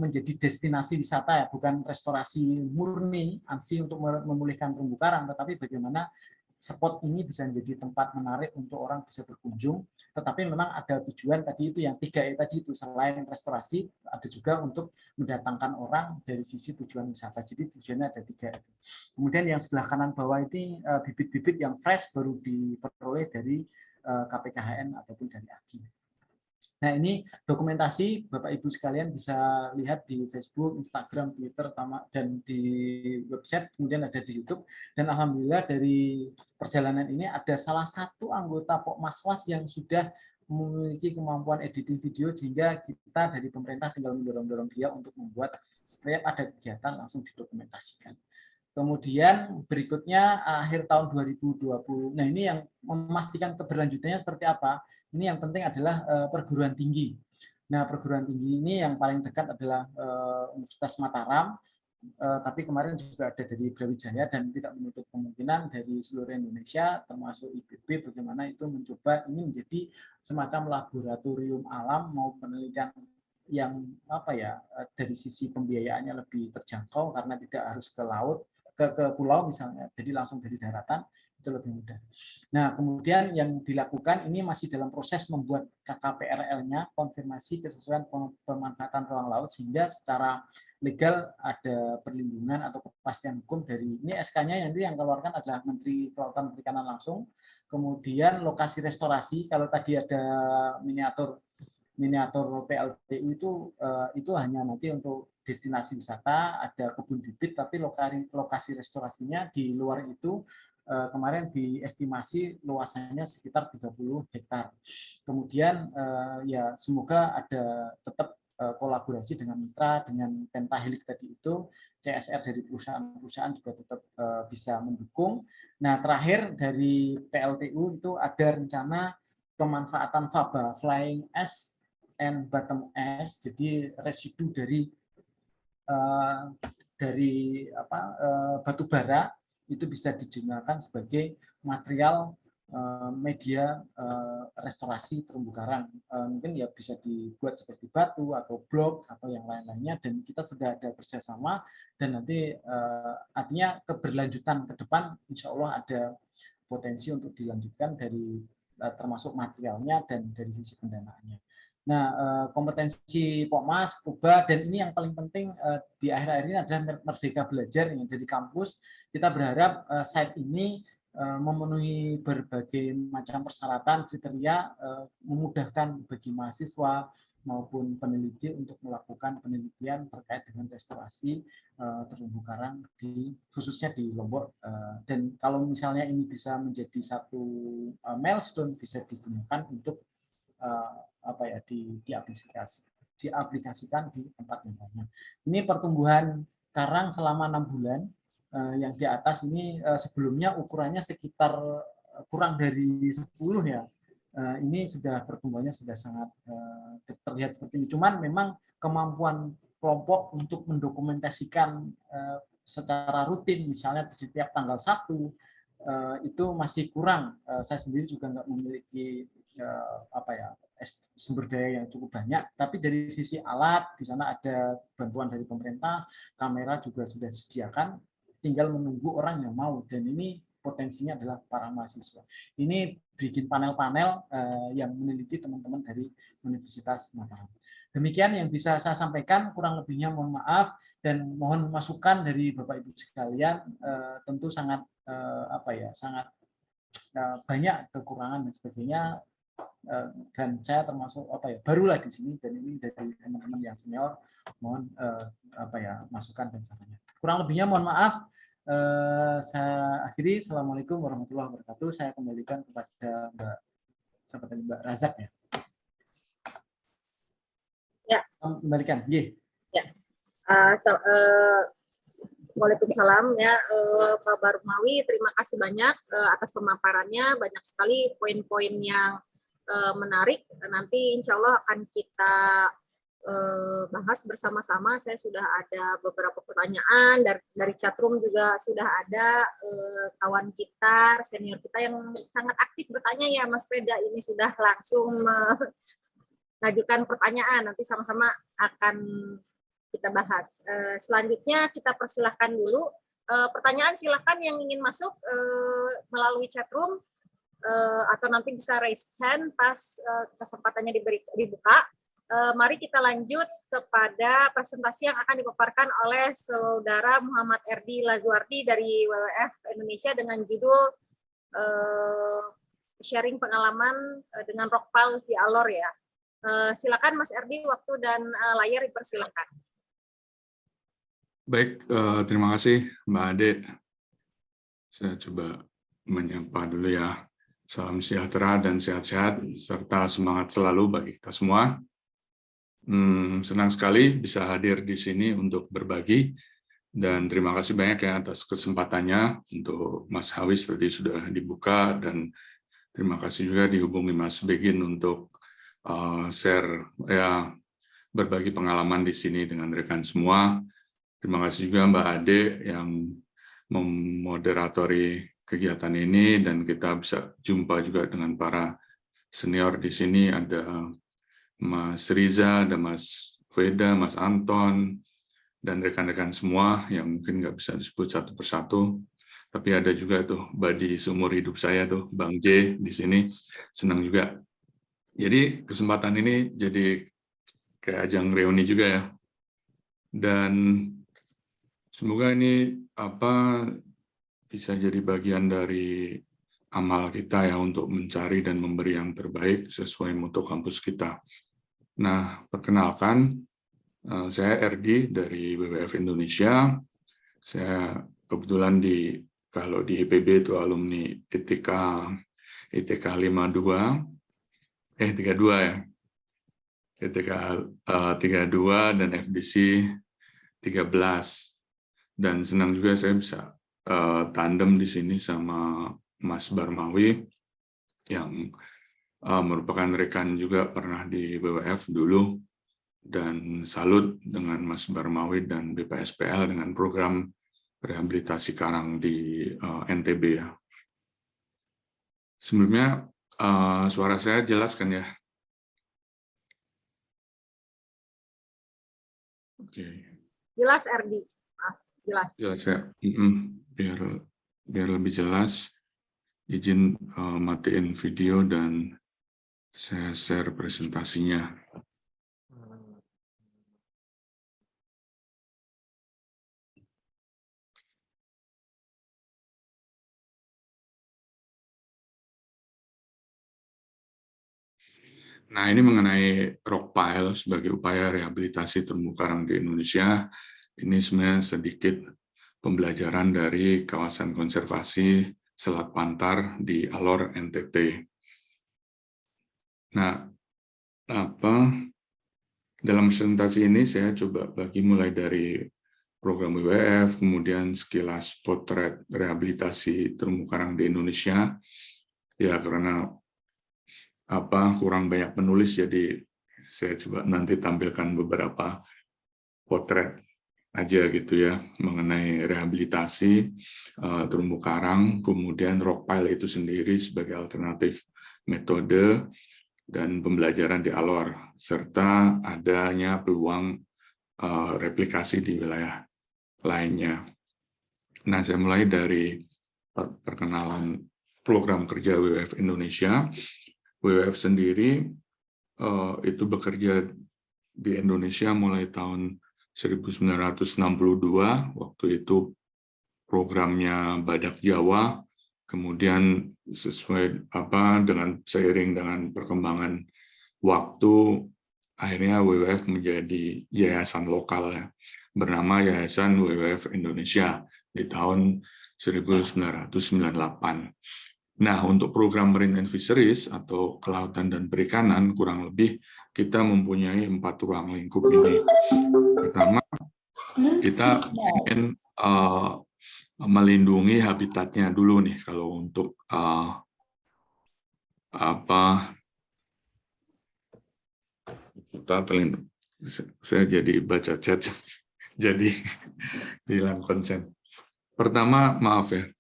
menjadi destinasi wisata ya, bukan restorasi murni ANSI untuk memulihkan terumbu karang, tetapi bagaimana spot ini bisa menjadi tempat menarik untuk orang bisa berkunjung, tetapi memang ada tujuan tadi itu, yang 3E tadi itu, selain restorasi ada juga untuk mendatangkan orang dari sisi tujuan wisata. Jadi tujuannya ada 3 itu. Kemudian yang sebelah kanan bawah ini bibit-bibit yang fresh baru diperoleh dari KPKHN ataupun dari AGI. Nah, ini dokumentasi, Bapak Ibu sekalian bisa lihat di Facebook, Instagram, Twitter, dan di website, kemudian ada di YouTube. Dan alhamdulillah dari perjalanan ini ada salah satu anggota Pokmaswas yang sudah memiliki kemampuan editing video, sehingga kita dari pemerintah tinggal mendorong-dorong dia untuk membuat setiap ada kegiatan langsung didokumentasikan. Kemudian berikutnya akhir tahun 2020. Nah, ini yang memastikan keberlanjutannya seperti apa. Ini yang penting adalah perguruan tinggi. Nah, perguruan tinggi ini yang paling dekat adalah Universitas Mataram, tapi kemarin juga ada dari Brawijaya, dan tidak menutup kemungkinan dari seluruh Indonesia termasuk IPB, bagaimana itu mencoba ini menjadi semacam laboratorium alam, mau penelitian yang dari sisi pembiayaannya lebih terjangkau karena tidak harus ke laut, ke pulau misalnya, jadi langsung dari daratan, itu lebih mudah. Nah, kemudian yang dilakukan ini masih dalam proses membuat KKPRL-nya, konfirmasi kesesuaian pemanfaatan ruang laut, sehingga secara legal ada perlindungan atau kepastian hukum dari ini. SK-nya nanti yang keluarkan adalah Menteri Kelautan Perikanan langsung. Kemudian lokasi restorasi, kalau tadi ada miniatur PLTU itu hanya nanti untuk destinasi wisata, ada kebun bibit, tapi lokasi restorasinya di luar itu kemarin diestimasi luasannya sekitar 30 hektar. Kemudian ya semoga ada tetap kolaborasi dengan mitra, dengan Pentahelik tadi itu, CSR dari perusahaan-perusahaan juga tetap bisa mendukung. Nah, terakhir dari PLTU itu ada rencana pemanfaatan faba, flying ash and bottom ash, jadi residu dari batu bara itu bisa digunakan sebagai material media restorasi terumbu karang. Mungkin ya bisa dibuat seperti batu atau blok atau yang lain-lainnya, dan kita sudah ada kerjasama, dan nanti artinya keberlanjutan ke depan insya Allah ada potensi untuk dilanjutkan dari termasuk materialnya dan dari sisi pendanaannya. Nah, kompetensi Pokmas, Kuba, dan ini yang paling penting di akhir-akhir ini adalah Merdeka Belajar yang dari kampus. Kita berharap site ini memenuhi berbagai macam persyaratan, kriteria, memudahkan bagi mahasiswa maupun peneliti untuk melakukan penelitian terkait dengan restorasi terumbu karang khususnya di Lombok. Dan kalau misalnya ini bisa menjadi satu milestone, bisa digunakan untuk diaplikasikan di tempat yang lainnya. Ini pertumbuhan karang selama 6 bulan. Yang di atas ini sebelumnya ukurannya sekitar kurang dari 10 ya. Ini sudah pertumbuhannya sudah sangat terlihat seperti ini. Cuman memang kemampuan kelompok untuk mendokumentasikan secara rutin, misalnya di setiap tanggal 1 itu masih kurang. Saya sendiri juga nggak memiliki sumber daya yang cukup banyak, tapi dari sisi alat di sana ada bantuan dari pemerintah, kamera juga sudah disediakan, tinggal menunggu orang yang mau, dan ini potensinya adalah para mahasiswa. Ini bikin panel-panel yang meneliti teman-teman dari Universitas Mataram. Demikian yang bisa saya sampaikan, kurang lebihnya mohon maaf, dan mohon masukan dari Bapak Ibu sekalian. Tentu sangat sangat banyak kekurangan dan sebagainya, dan saya termasuk barulah di sini, dan ini dari teman-teman yang senior, mohon masukan dan sarannya. Kurang lebihnya mohon maaf. Saya akhiri. Assalamualaikum warahmatullahi wabarakatuh. Saya kembalikan kepada Mbak Razak ya. Ya. Kembalikan. Ya. Waalaikumsalam ya, Pak Barmawi, terima kasih banyak atas pemaparannya, banyak sekali poin-poin yang menarik. Nanti insya Allah akan kita bahas bersama-sama. Saya sudah ada beberapa pertanyaan dari chatroom, juga sudah ada kawan kita, senior kita yang sangat aktif bertanya ya, Mas Reda ini sudah langsung mengajukan pertanyaan. Nanti sama-sama akan kita bahas. Selanjutnya kita persilahkan dulu pertanyaan, silakan yang ingin masuk melalui chatroom atau nanti bisa raise hand pas kesempatannya dibuka. Mari kita lanjut kepada presentasi yang akan dipaparkan oleh Saudara Muhammad Erdi Lazuardi dari WWF Indonesia dengan judul sharing pengalaman dengan Rock Pals di Alor ya. Silakan Mas Erdi, waktu dan layar dipersilakan. Baik, terima kasih Mbak Ade. Saya coba menyapa dulu ya. Salam sejahtera dan sehat-sehat, serta semangat selalu bagi kita semua. Senang sekali bisa hadir di sini untuk berbagi, dan terima kasih banyak ya atas kesempatannya. Untuk Mas Hawis tadi sudah dibuka, dan terima kasih juga dihubungi Mas Begin untuk share ya, berbagi pengalaman di sini dengan rekan semua. Terima kasih juga Mbak Ade yang memoderatori kegiatan ini, dan kita bisa jumpa juga dengan para senior di sini. Ada Mas Riza, ada Mas Veda, Mas Anton, dan rekan-rekan semua yang mungkin nggak bisa disebut satu persatu. Tapi ada juga tuh buddy seumur hidup saya tuh, Bang J di sini. Senang juga. Jadi kesempatan ini jadi kayak ajang reuni juga ya. Dan semoga ini bisa jadi bagian dari amal kita ya untuk mencari dan memberi yang terbaik sesuai moto kampus kita. Nah, perkenalkan, saya Erdi dari WWF Indonesia. Saya kebetulan kalau di IPB itu alumni ITK 32 ya. ITK 32 dan FDC 13. Dan senang juga saya bisa tandem di sini sama Mas Barmawi yang merupakan rekan juga pernah di WWF dulu, dan salut dengan Mas Barmawi dan BPSPL dengan program rehabilitasi karang di NTB ya. Sebelumnya suara saya jelas kan ya? Oke. Jelas RD. Jelas. Jelas ya. Biar lebih jelas, izin matiin video dan saya share presentasinya. Nah, ini mengenai Rockpile sebagai upaya rehabilitasi terumbu karang di Indonesia. Ini sebenarnya sedikit pembelajaran dari kawasan konservasi Selat Pantar di Alor, NTT. Nah, dalam presentasi ini saya coba bagi mulai dari program WWF, kemudian sekilas potret rehabilitasi terumbu karang di Indonesia. Ya, karena kurang banyak penulis, jadi saya coba nanti tampilkan beberapa potret aja gitu ya mengenai rehabilitasi terumbu karang, kemudian Rockpile itu sendiri sebagai alternatif metode dan pembelajaran di Alor, serta adanya peluang replikasi di wilayah lainnya. Nah, saya mulai dari perkenalan program kerja WWF Indonesia. WWF sendiri itu bekerja di Indonesia mulai tahun 1962, waktu itu programnya Badak Jawa, kemudian sesuai dengan seiring dengan perkembangan waktu, akhirnya WWF menjadi yayasan lokal ya, bernama Yayasan WWF Indonesia di tahun 1998. Nah, untuk program Marine and Fisheries atau kelautan dan perikanan, kurang lebih kita mempunyai 4 ruang lingkup ini. Pertama, kita ingin melindungi habitatnya dulu nih, kalau untuk saya jadi baca chat, jadi hilang konsen. Pertama, maaf ya.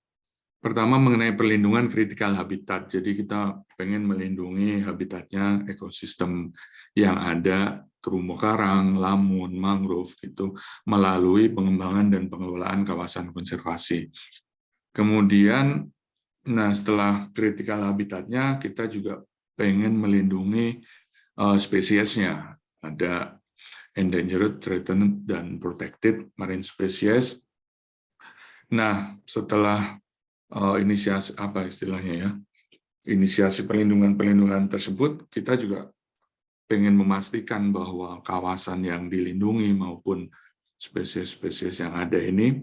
Pertama mengenai perlindungan kritikal habitat. Jadi kita pengen melindungi habitatnya, ekosistem yang ada, terumbu karang, lamun, mangrove gitu, melalui pengembangan dan pengelolaan kawasan konservasi. Kemudian, setelah kritikal habitatnya, kita juga pengen melindungi spesiesnya. Ada endangered, threatened, dan protected marine species. Nah, setelah inisiasi inisiasi perlindungan tersebut, kita juga pengen memastikan bahwa kawasan yang dilindungi maupun spesies-spesies yang ada ini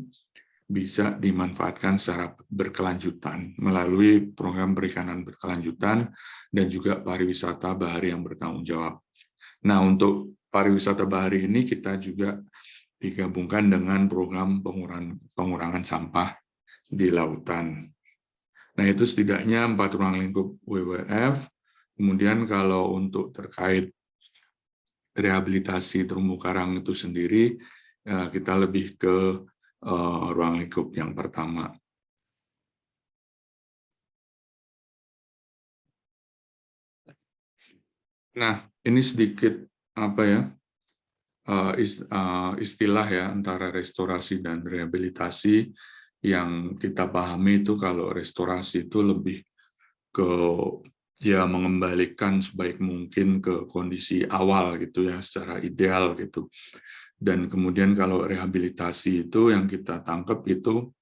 bisa dimanfaatkan secara berkelanjutan melalui program perikanan berkelanjutan dan juga pariwisata bahari yang bertanggung jawab. Nah, untuk pariwisata bahari ini kita juga digabungkan dengan program pengurangan sampah di lautan. Nah, itu setidaknya 4 ruang lingkup WWF. Kemudian kalau untuk terkait rehabilitasi terumbu karang itu sendiri, kita lebih ke ruang lingkup yang pertama. Nah, ini sedikit istilah ya antara restorasi dan rehabilitasi. Yang kita pahami itu kalau restorasi itu lebih ke mengembalikan sebaik mungkin ke kondisi awal gitu ya, secara ideal gitu. Dan kemudian kalau rehabilitasi itu yang kita tangkap itu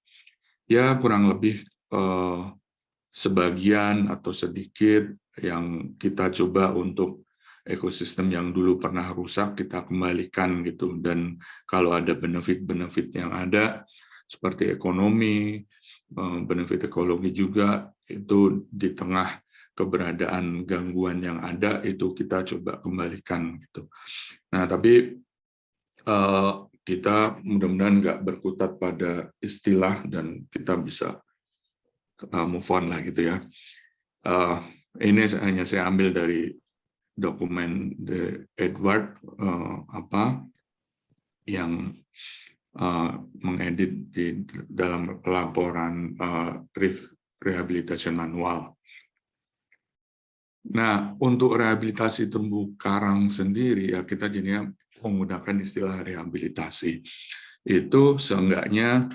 ya kurang lebih sebagian atau sedikit yang kita coba untuk ekosistem yang dulu pernah rusak kita kembalikan gitu. Dan kalau ada benefit-benefit yang ada seperti ekonomi, benefit ekologi juga, itu di tengah keberadaan gangguan yang ada itu kita coba kembalikan gitu. Nah, tapi kita mudah-mudahan nggak berkutat pada istilah dan kita bisa move on lah gitu ya. ini hanya saya ambil dari dokumen Edward yang mengedit di dalam laporan rehabilitation manual. Nah, untuk rehabilitasi terumbu karang sendiri ya kita jadinya menggunakan istilah rehabilitasi. Itu seenggaknya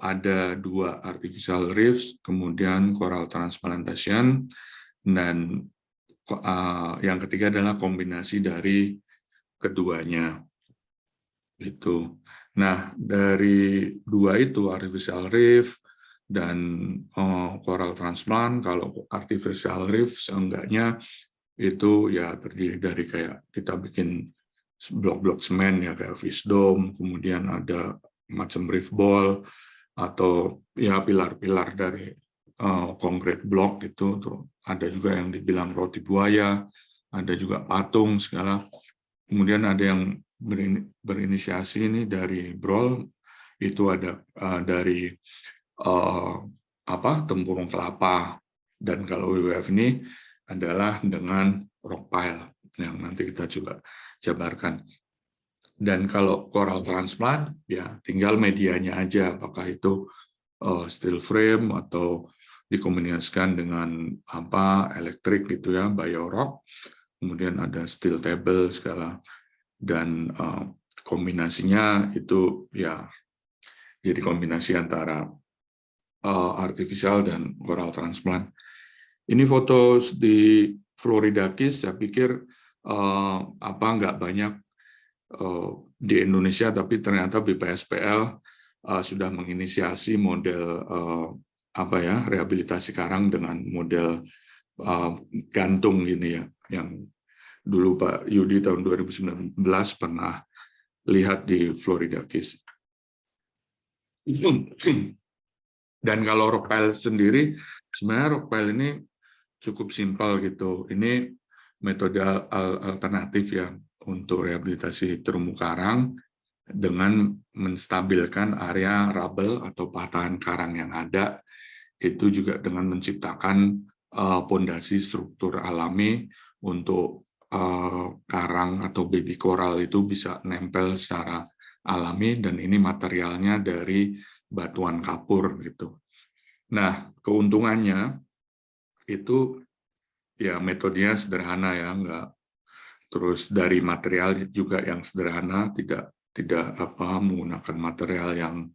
ada 2 artificial reefs, kemudian coral transplantation, dan yang ketiga adalah kombinasi dari keduanya. Itu. Nah, dari 2 itu artificial reef dan coral transplant, kalau artificial reef seenggaknya itu ya terdiri dari kayak kita bikin blok-blok semen ya kayak fish dome, kemudian ada macam reef ball atau ya pilar-pilar dari concrete block itu, ada juga yang dibilang roti buaya, ada juga patung segala. Kemudian ada yang berinisiasi ini dari Brol, itu ada dari tempurung kelapa, dan kalau WWF ini adalah dengan rock pile yang nanti kita juga jabarkan. Dan kalau coral transplant ya tinggal medianya aja, apakah itu steel frame atau dikombinasikan dengan elektrik gitu ya, biorock, kemudian ada steel table segala, dan kombinasinya itu ya jadi kombinasi antara artificial dan coral transplant. Ini foto di Florida Keys, saya pikir nggak banyak di Indonesia, tapi ternyata BPSPL sudah menginisiasi model rehabilitasi karang dengan model gantung gini ya, yang dulu Pak Yudi tahun 2019 pernah lihat di Florida Keys. Dan kalau rock pile sendiri, sebenarnya rock pile ini cukup simpel gitu. Ini metode alternatif ya untuk rehabilitasi terumbu karang dengan menstabilkan area rubble atau patahan karang yang ada, itu juga dengan menciptakan pondasi struktur alami untuk karang atau baby coral itu bisa nempel secara alami, dan ini materialnya dari batuan kapur gitu. Nah, keuntungannya itu ya metodenya sederhana ya, enggak. Terus dari material juga yang sederhana, tidak menggunakan material yang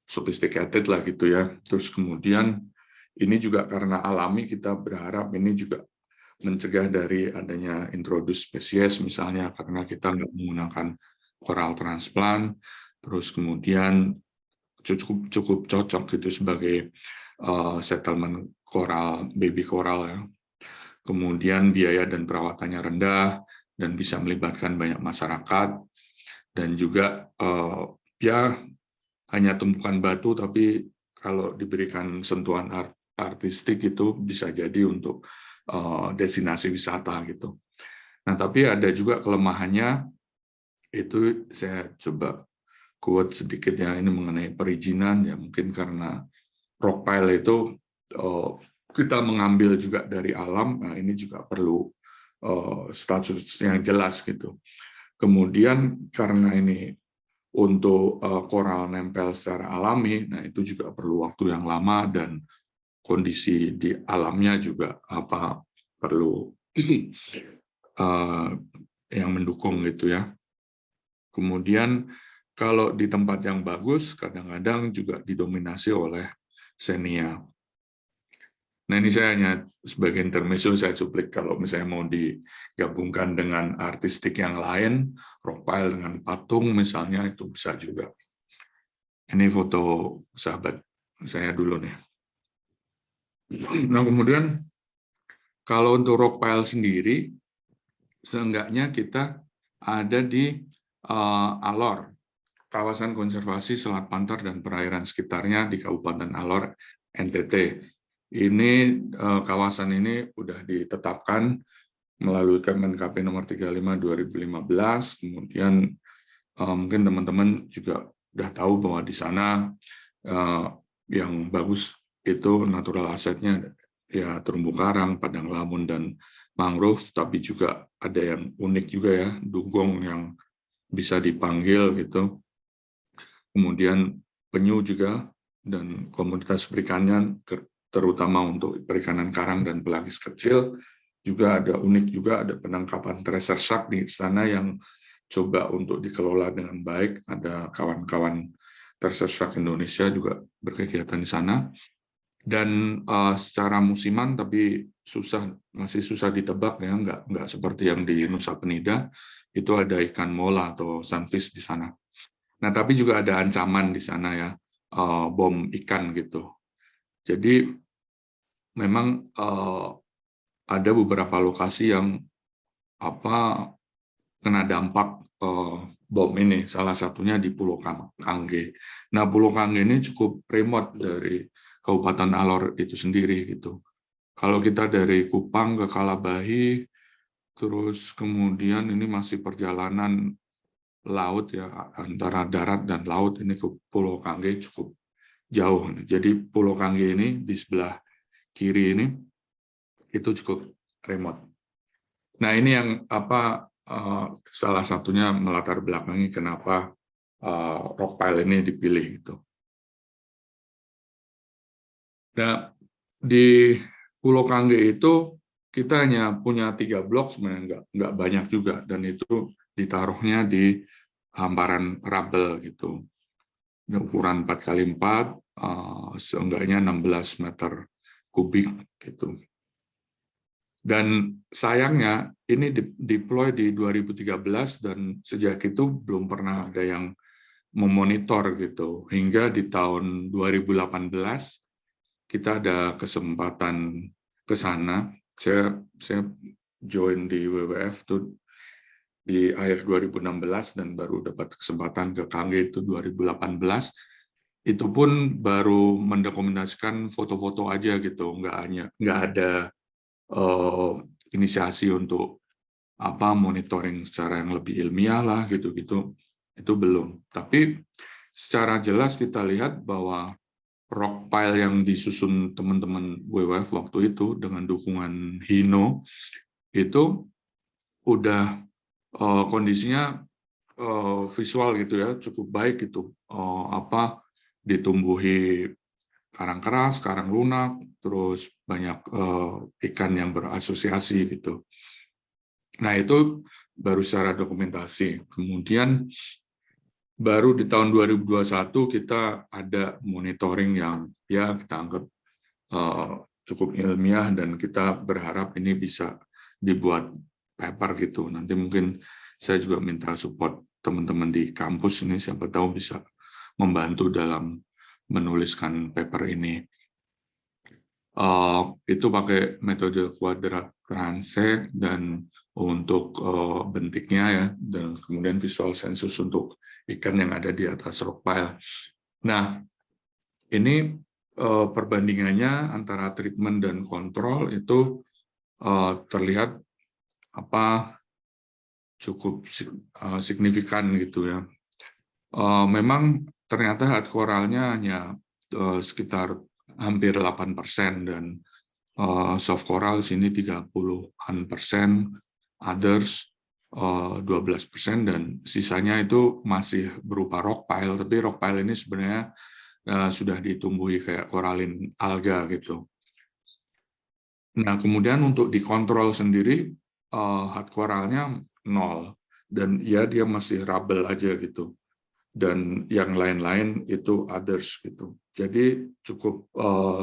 sophisticated lah gitu ya. Terus kemudian ini juga karena alami, kita berharap ini juga mencegah dari adanya introduce spesies misalnya, karena kita nggak menggunakan coral transplant. Terus kemudian cukup cocok gitu sebagai settlement coral, baby coral ya. Kemudian biaya dan perawatannya rendah dan bisa melibatkan banyak masyarakat, dan juga ya hanya tumpukan batu, tapi kalau diberikan sentuhan artistik itu bisa jadi untuk destinasi wisata gitu. Nah, tapi ada juga kelemahannya, itu saya coba quote sedikit ya, ini mengenai perizinan ya, mungkin karena rock pile itu kita mengambil juga dari alam, nah ini juga perlu status yang jelas gitu. Kemudian karena ini untuk koral nempel secara alami, nah itu juga perlu waktu yang lama, dan kondisi di alamnya juga perlu yang mendukung gitu ya. Kemudian kalau di tempat yang bagus, kadang-kadang juga didominasi oleh senia. Nah, ini saya hanya sebagai intermezzo, saya cuplik kalau misalnya mau digabungkan dengan artistik yang lain, rock pile dengan patung misalnya, itu bisa juga. Ini foto sahabat saya dulu nih. Nah, kemudian kalau untuk rock pile sendiri, seenggaknya kita ada di Alor, kawasan konservasi Selat Pantar dan perairan sekitarnya di Kabupaten Alor, NTT. Ini kawasan ini sudah ditetapkan melalui Kemenkp nomor 35 2015. Kemudian mungkin teman-teman juga sudah tahu bahwa di sana yang bagus itu natural asetnya ya terumbu karang, padang lamun, dan mangrove, tapi juga ada yang unik juga ya, dugong yang bisa dipanggil gitu. Kemudian penyu juga, dan komunitas perikanan terutama untuk perikanan karang dan pelagis kecil juga ada unik juga, ada penangkapan treasure shark di sana yang coba untuk dikelola dengan baik. Ada kawan-kawan treasure shark Indonesia juga berkegiatan di sana. Dan secara musiman tapi masih susah ditebak ya, nggak seperti yang di Nusa Penida itu ada ikan mola atau sunfish di sana. Nah, tapi juga ada ancaman di sana ya, bom ikan gitu. Jadi memang ada beberapa lokasi yang kena dampak bom ini. Salah satunya di Pulau Kangge. Nah, Pulau Kangge ini cukup remote dari Kabupaten Alor itu sendiri gitu. Kalau kita dari Kupang ke Kalabahi, terus kemudian ini masih perjalanan laut ya, antara darat dan laut, ini ke Pulau Kangge cukup jauh. Jadi Pulau Kangge ini di sebelah kiri ini itu cukup remote. Nah, ini yang salah satunya melatar belakangi kenapa Rockpile ini dipilih gitu. Nah, di Pulau Kangge itu kita hanya punya 3 blok, sebenarnya nggak banyak juga, dan itu ditaruhnya di hamparan rubble gitu. Ini ukuran 4x4, seenggaknya 16 meter kubik gitu. Dan sayangnya ini deploy di 2013 dan sejak itu belum pernah ada yang memonitor gitu. Hingga di tahun 2018 kita ada kesempatan ke sana. Saya join di WWF tuh di akhir 2016 dan baru dapat kesempatan ke Kangge itu 2018. Itu pun baru mendokumentasikan foto-foto aja gitu, nggak ada inisiasi untuk monitoring secara yang lebih ilmiah lah gitu-gitu, itu belum. Tapi secara jelas kita lihat bahwa rockpile yang disusun teman-teman WWF waktu itu dengan dukungan Hino itu udah kondisinya visual gitu ya, cukup baik gitu, ditumbuhi karang keras, karang lunak, terus banyak ikan yang berasosiasi gitu. Nah, itu baru secara dokumentasi. Kemudian baru di tahun 2021 kita ada monitoring yang ya kita anggap cukup ilmiah, dan kita berharap ini bisa dibuat paper gitu. Nanti mungkin saya juga minta support teman-teman di kampus ini, siapa tahu bisa membantu dalam menuliskan paper ini. Itu pakai metode kuadrat transek dan untuk bentiknya ya, dan kemudian visual sensus untuk ikan yang ada di atas rockpile. Nah, ini perbandingannya antara treatment dan kontrol itu terlihat cukup signifikan gitu ya. Memang ternyata hard coralnya hanya sekitar hampir 8%, dan soft coral sini 30-an%, others 12%, dan sisanya itu masih berupa rockpile, tapi rockpile ini sebenarnya sudah ditumbuhi kayak koralin alga gitu. Nah, kemudian untuk dikontrol sendiri hard coralnya 0, dan ya dia masih rubble aja gitu. Dan yang lain-lain itu others gitu. Jadi cukup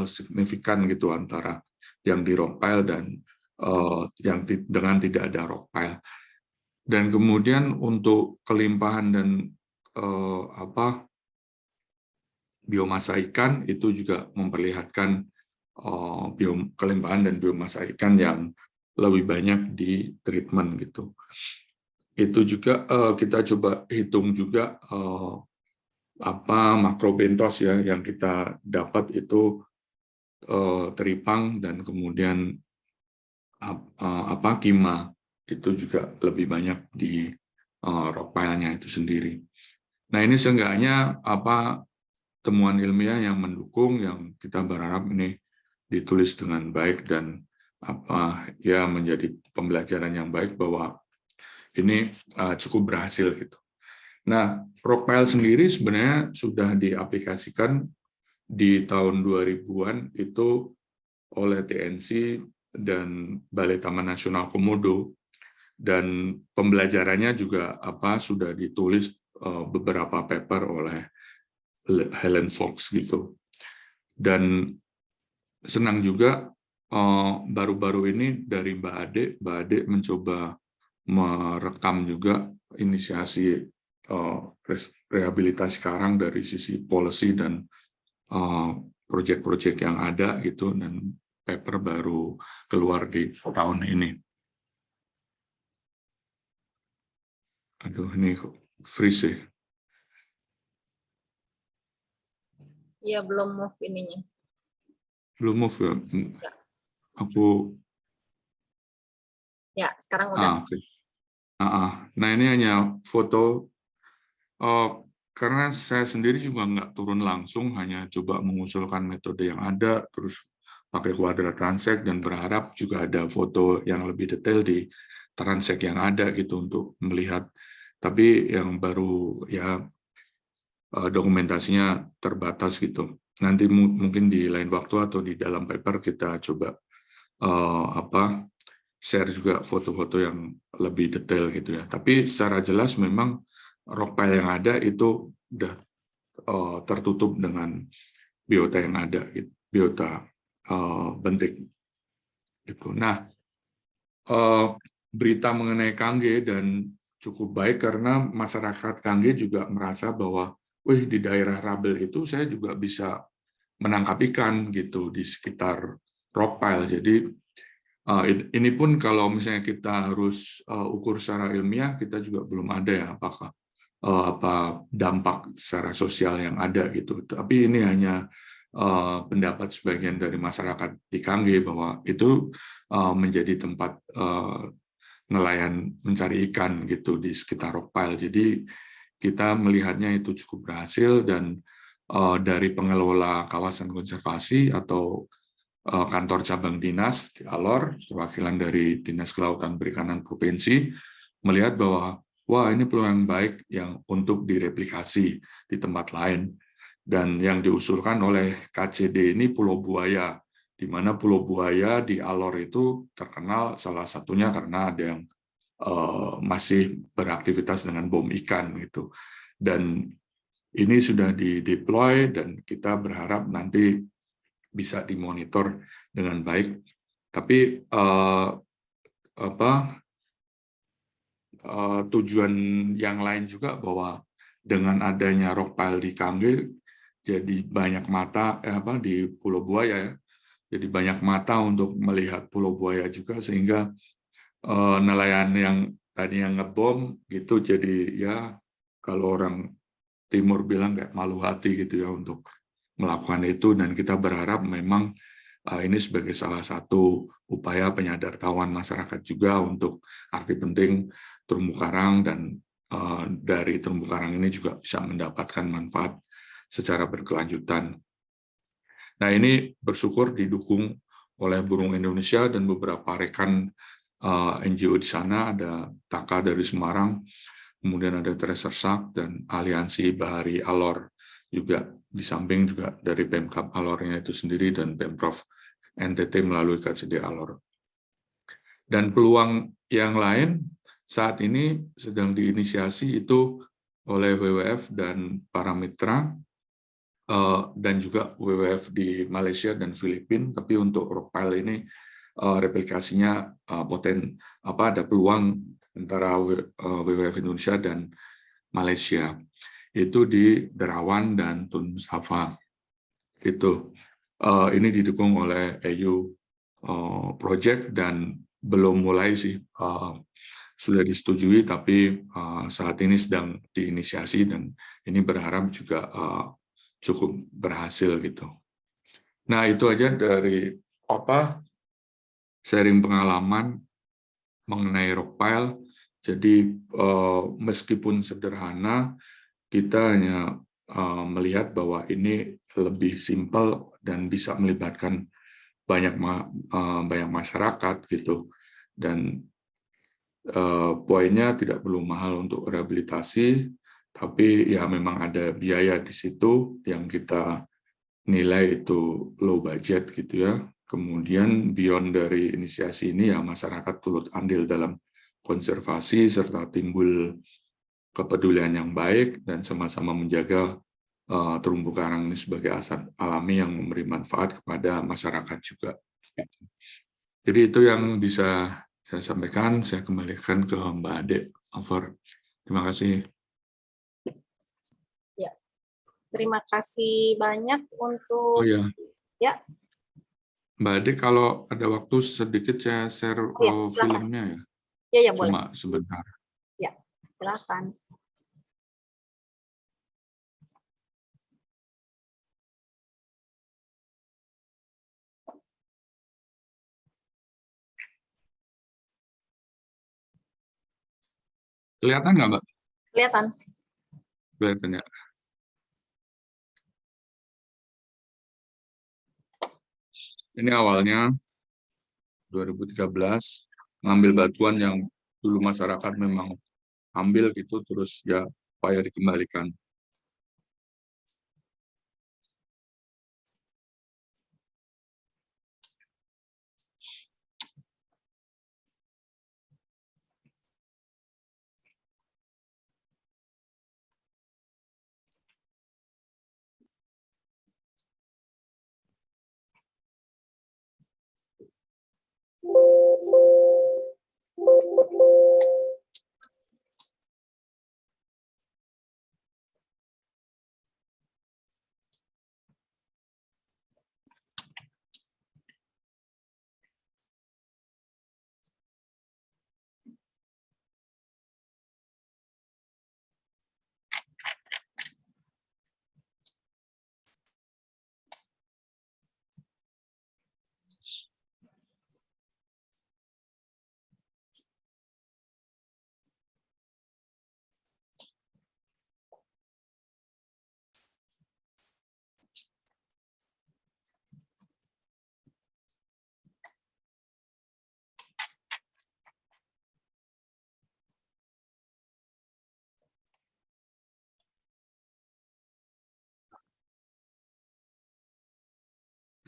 signifikan gitu antara yang di rockpile dan yang dengan tidak ada rockpile. Dan kemudian untuk kelimpahan dan biomasa ikan itu juga memperlihatkan kelimpahan dan biomasa ikan yang lebih banyak di treatment gitu. Itu juga kita coba hitung juga makrobentos ya yang kita dapat itu teripang, dan kemudian kima itu juga lebih banyak di rockpile-nya itu sendiri. Nah, ini seenggaknya temuan ilmiah yang mendukung, yang kita berharap ini ditulis dengan baik dan ya menjadi pembelajaran yang baik bahwa ini cukup berhasil gitu. Nah, Rockpile sendiri sebenarnya sudah diaplikasikan di tahun 2000-an itu oleh TNC dan Balai Taman Nasional Komodo, dan pembelajarannya juga sudah ditulis beberapa paper oleh Helen Fox gitu. Dan senang juga baru-baru ini dari Mbak Ade mencoba merekam juga inisiasi rehabilitasi karang dari sisi policy dan proyek-proyek yang ada gitu, dan paper baru keluar di tahun ini. Aduh, ini freeze ya. Iya, belum move ininya. Belum move ya. Ya. Aku. Ya, sekarang udah. Oke. Nah, ini hanya foto. Karena saya sendiri juga nggak turun langsung, hanya coba mengusulkan metode yang ada, terus pakai kuadrat transek, dan berharap juga ada foto yang lebih detail di transek yang ada gitu untuk melihat. Tapi yang baru ya dokumentasinya terbatas gitu. Nanti mungkin di lain waktu atau di dalam paper kita coba share juga foto-foto yang lebih detail gitu ya. Tapi secara jelas memang Rockpile yang ada itu udah tertutup dengan biota yang ada, biota bentik. Gitu. Nah, berita mengenai Kangge dan cukup baik karena masyarakat Kangge juga merasa bahwa, di daerah Rabel itu saya juga bisa menangkap ikan gitu di sekitar Rockpile. Jadi ini pun kalau misalnya kita harus ukur secara ilmiah, kita juga belum ada ya apakah dampak secara sosial yang ada gitu. Tapi ini hanya pendapat sebagian dari masyarakat di Kangge bahwa itu menjadi tempat nelayan mencari ikan gitu di sekitar Rockpile. Jadi kita melihatnya itu cukup berhasil, dan dari pengelola kawasan konservasi atau kantor cabang dinas di Alor, perwakilan dari Dinas Kelautan Perikanan Provinsi, melihat bahwa ini peluang yang baik yang untuk direplikasi di tempat lain. Dan yang diusulkan oleh KCD ini Pulau Buaya, di mana Pulau Buaya di Alor itu terkenal salah satunya karena ada yang masih beraktivitas dengan bom ikan gitu. Dan ini sudah dideploy dan kita berharap nanti bisa dimonitor dengan baik. Tapi tujuan yang lain juga bahwa dengan adanya Rockpile di Kangge, jadi banyak mata di Pulau Buaya ya. Jadi banyak mata untuk melihat Pulau Buaya juga, sehingga nelayan yang tadi yang ngebom gitu jadi ya kalau orang timur bilang kayak malu hati gitu ya untuk melakukan itu. Dan kita berharap memang ini sebagai salah satu upaya penyadartahuan masyarakat juga untuk arti penting terumbu karang, dan dari terumbu karang ini juga bisa mendapatkan manfaat secara berkelanjutan. Nah, ini bersyukur didukung oleh Burung Indonesia dan beberapa rekan NGO di sana, ada Taka dari Semarang, kemudian ada Treasure Shark dan Aliansi Bahari Alor juga, di samping juga dari Pemkab Alornya itu sendiri dan Pemprov NTT melalui KCD Alor. Dan peluang yang lain saat ini sedang diinisiasi itu oleh WWF dan para mitra, dan juga WWF di Malaysia dan Filipina. Tapi untuk Rockpile ini replikasinya ada peluang antara WWF Indonesia dan Malaysia, itu di Derawan dan Tun Mustafa. Itu ini didukung oleh EU Project dan belum mulai sih, sudah disetujui, tapi saat ini sedang diinisiasi, dan ini berharap juga cukup berhasil gitu. Nah, itu aja dari sharing pengalaman mengenai Rockpile. Jadi meskipun sederhana, kita hanya melihat bahwa ini lebih simpel dan bisa melibatkan banyak masyarakat gitu, dan poinnya tidak perlu mahal untuk rehabilitasi, tapi ya memang ada biaya di situ yang kita nilai itu low budget gitu ya. Kemudian beyond dari inisiasi ini ya masyarakat turut andil dalam konservasi serta timbul kepedulian yang baik dan sama-sama menjaga terumbu karang ini sebagai aset alami yang memberi manfaat kepada masyarakat juga. Jadi itu yang bisa saya sampaikan. Saya kembalikan ke Mbak Ade. Over. Terima kasih. Ya, terima kasih banyak untuk. Oh ya. Ya. Mbak Ade, kalau ada waktu sedikit saya share filmnya ya. Ya, boleh. Cuma sebentar. Ya, silakan. Kelihatan nggak, Mbak? Kelihatan. Kelihatan ya. Ini awalnya 2013 ngambil batuan yang dulu masyarakat memang ambil gitu, terus ya upaya dikembalikan.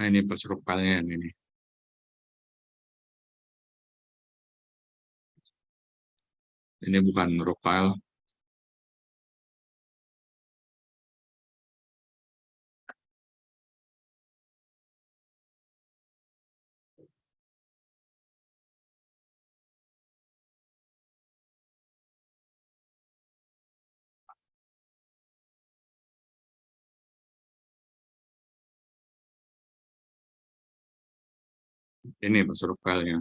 Nah, ini profilnya yang ini. Ini bukan profil. Ini profilnya.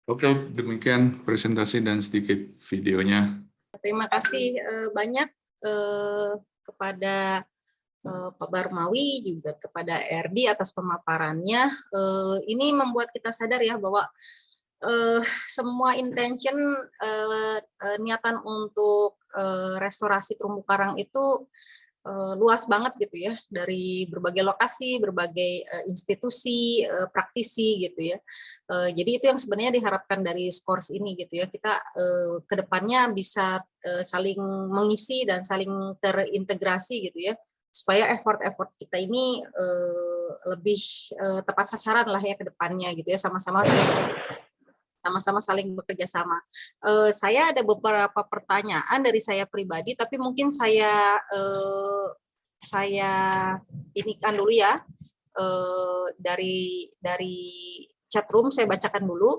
Oke, demikian presentasi dan sedikit videonya. Terima kasih banyak kepada Pak Barmawi, juga kepada RD atas pemaparannya. Ini membuat kita sadar ya bahwa semua intention, niatan untuk restorasi terumbu karang itu luas banget gitu ya, dari berbagai lokasi, berbagai institusi, praktisi gitu ya. Jadi itu yang sebenarnya diharapkan dari Skors ini gitu ya, kita kedepannya bisa saling mengisi dan saling terintegrasi gitu ya, supaya effort kita ini lebih tepat sasaran lah ya kedepannya gitu ya, sama-sama saling bekerja sama. Saya ada beberapa pertanyaan dari saya pribadi, tapi mungkin saya inikan dulu ya, dari chatroom saya bacakan dulu.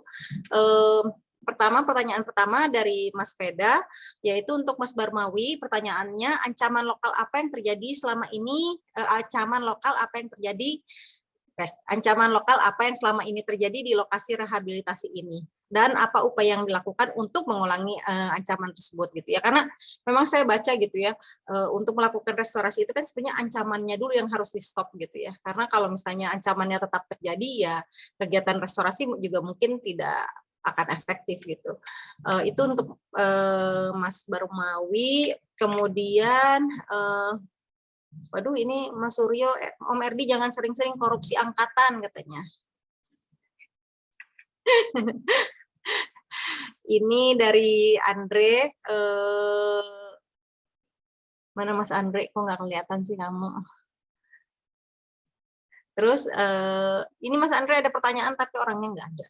Pertanyaan pertama dari Mas Veda, yaitu untuk Mas Barmawi, pertanyaannya, ancaman lokal apa yang terjadi selama ini, ancaman lokal apa yang selama ini terjadi di lokasi rehabilitasi ini, dan apa upaya yang dilakukan untuk mengulangi ancaman tersebut gitu ya, karena memang saya baca gitu ya, untuk melakukan restorasi itu kan sebenarnya ancamannya dulu yang harus di stop gitu ya, karena kalau misalnya ancamannya tetap terjadi ya kegiatan restorasi juga mungkin tidak akan efektif gitu. Itu untuk Mas Barmawi. Kemudian waduh, ini Mas Suryo, Om Erdi jangan sering-sering korupsi angkatan katanya. Ini dari Andre. Mana Mas Andre? Kok nggak kelihatan sih kamu? Terus ini Mas Andre ada pertanyaan tapi orangnya nggak ada.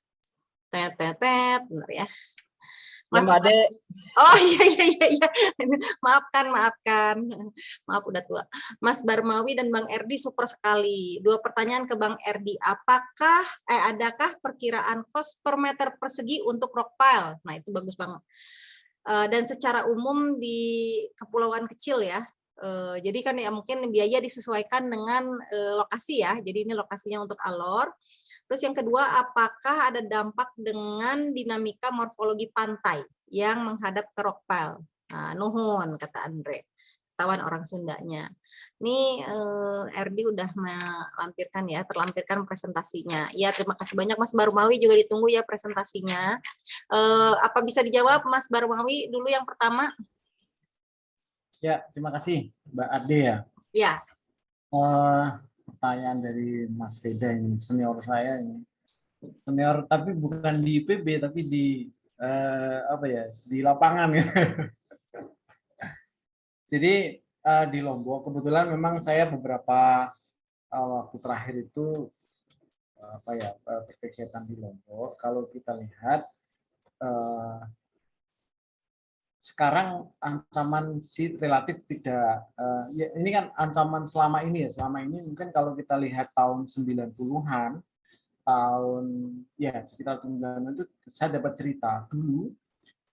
Tet, benar ya. Mas Ade. Oh iya. Maafkan. Maaf udah tua. Mas Barmawi dan Bang Erdi super sekali. 2 pertanyaan ke Bang Erdi. Adakah perkiraan kos per meter persegi untuk rock pile? Nah, itu bagus banget. Dan secara umum di kepulauan kecil ya. Jadi kan ya mungkin biaya disesuaikan dengan lokasi ya. Jadi ini lokasinya untuk Alor. Terus yang kedua, apakah ada dampak dengan dinamika morfologi pantai yang menghadap ke rock pile? Nah, nuhun, kata Andre. Tawan orang Sundanya. Ini Erdi udah terlampirkan presentasinya. Ya, terima kasih banyak Mas Barmawi, juga ditunggu ya presentasinya. Apa bisa dijawab Mas Barmawi dulu yang pertama? Ya, terima kasih Mbak Ade ya. Ya. Pertanyaan dari Mas Veda ini, senior saya ini. Senior tapi bukan di IPB tapi di di lapangan ya. Jadi di Lombok kebetulan memang saya beberapa waktu terakhir itu berkegiatan di Lombok. Kalau kita lihat sekarang ancaman sih relatif tidak ya ini kan ancaman selama ini mungkin kalau kita lihat tahun 90-an sekitar 90-an itu saya dapat cerita dulu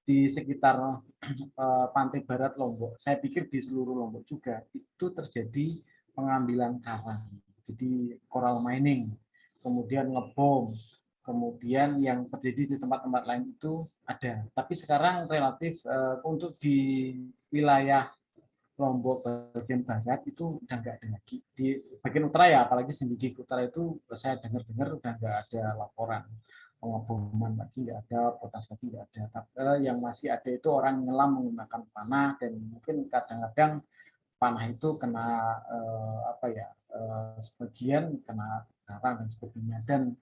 di sekitar pantai barat Lombok, saya pikir di seluruh Lombok juga itu terjadi pengambilan karang, jadi coral mining, kemudian ngebom, kemudian yang terjadi di tempat-tempat lain itu ada. Tapi sekarang relatif untuk di wilayah Lombok bagian barat itu udah nggak ada lagi. Di bagian utara ya, apalagi Senggigi Utara itu saya dengar-dengar udah nggak ada laporan pengeboman lagi, nggak ada, potas lagi nggak ada. Tapi yang masih ada itu orang nyelam menggunakan panah, dan mungkin kadang-kadang panah itu kena sebagian kena karang dan sebagainya. Dan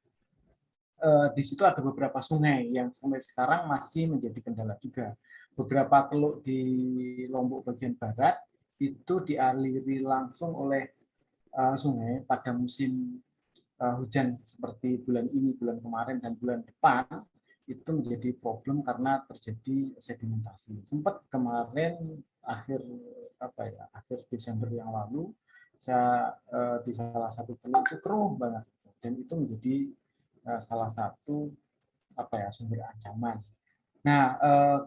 di situ ada beberapa sungai yang sampai sekarang masih menjadi kendala juga. Beberapa teluk di Lombok bagian barat itu dialiri langsung oleh sungai pada musim hujan seperti bulan ini, bulan kemarin, dan bulan depan itu menjadi problem karena terjadi sedimentasi. Sempat kemarin akhir Desember yang lalu saya di salah satu teluk itu keruh banget, dan itu menjadi salah satu sumber ancaman. Nah,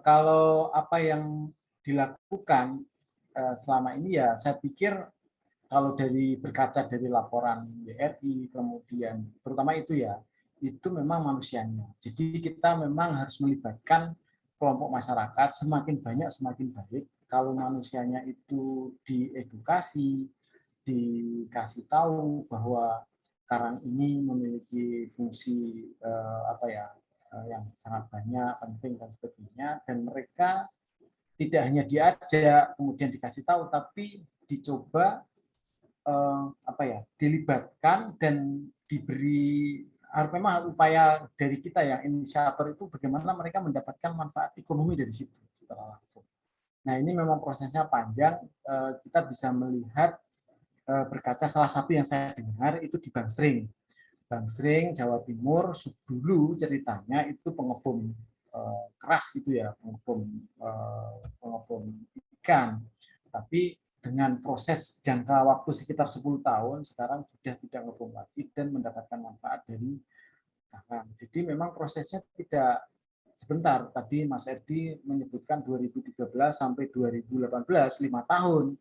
kalau apa yang dilakukan selama ini ya saya pikir kalau berkaca dari laporan WRI, kemudian terutama itu memang manusianya. Jadi kita memang harus melibatkan kelompok masyarakat, semakin banyak semakin baik. Kalau manusianya itu diedukasi, dikasih tahu bahwa karang ini memiliki fungsi yang sangat banyak, penting dan sebagainya, dan mereka tidak hanya diajak kemudian dikasih tahu, tapi dicoba dilibatkan dan diberi memang upaya dari kita yang inisiator itu bagaimana mereka mendapatkan manfaat ekonomi dari situ secara langsung. Nah, ini memang prosesnya panjang. Kita bisa melihat berkaca salah satu yang saya dengar itu di Bangsering, Jawa Timur. Dulu ceritanya itu pengebom keras gitu ya, pengebom ikan. Tapi dengan proses jangka waktu sekitar 10 tahun, sekarang sudah tidak ngebom lagi dan mendapatkan manfaat dari karang. Jadi memang prosesnya tidak sebentar, tadi Mas Edi menyebutkan 2013 sampai 2018, 5 tahun.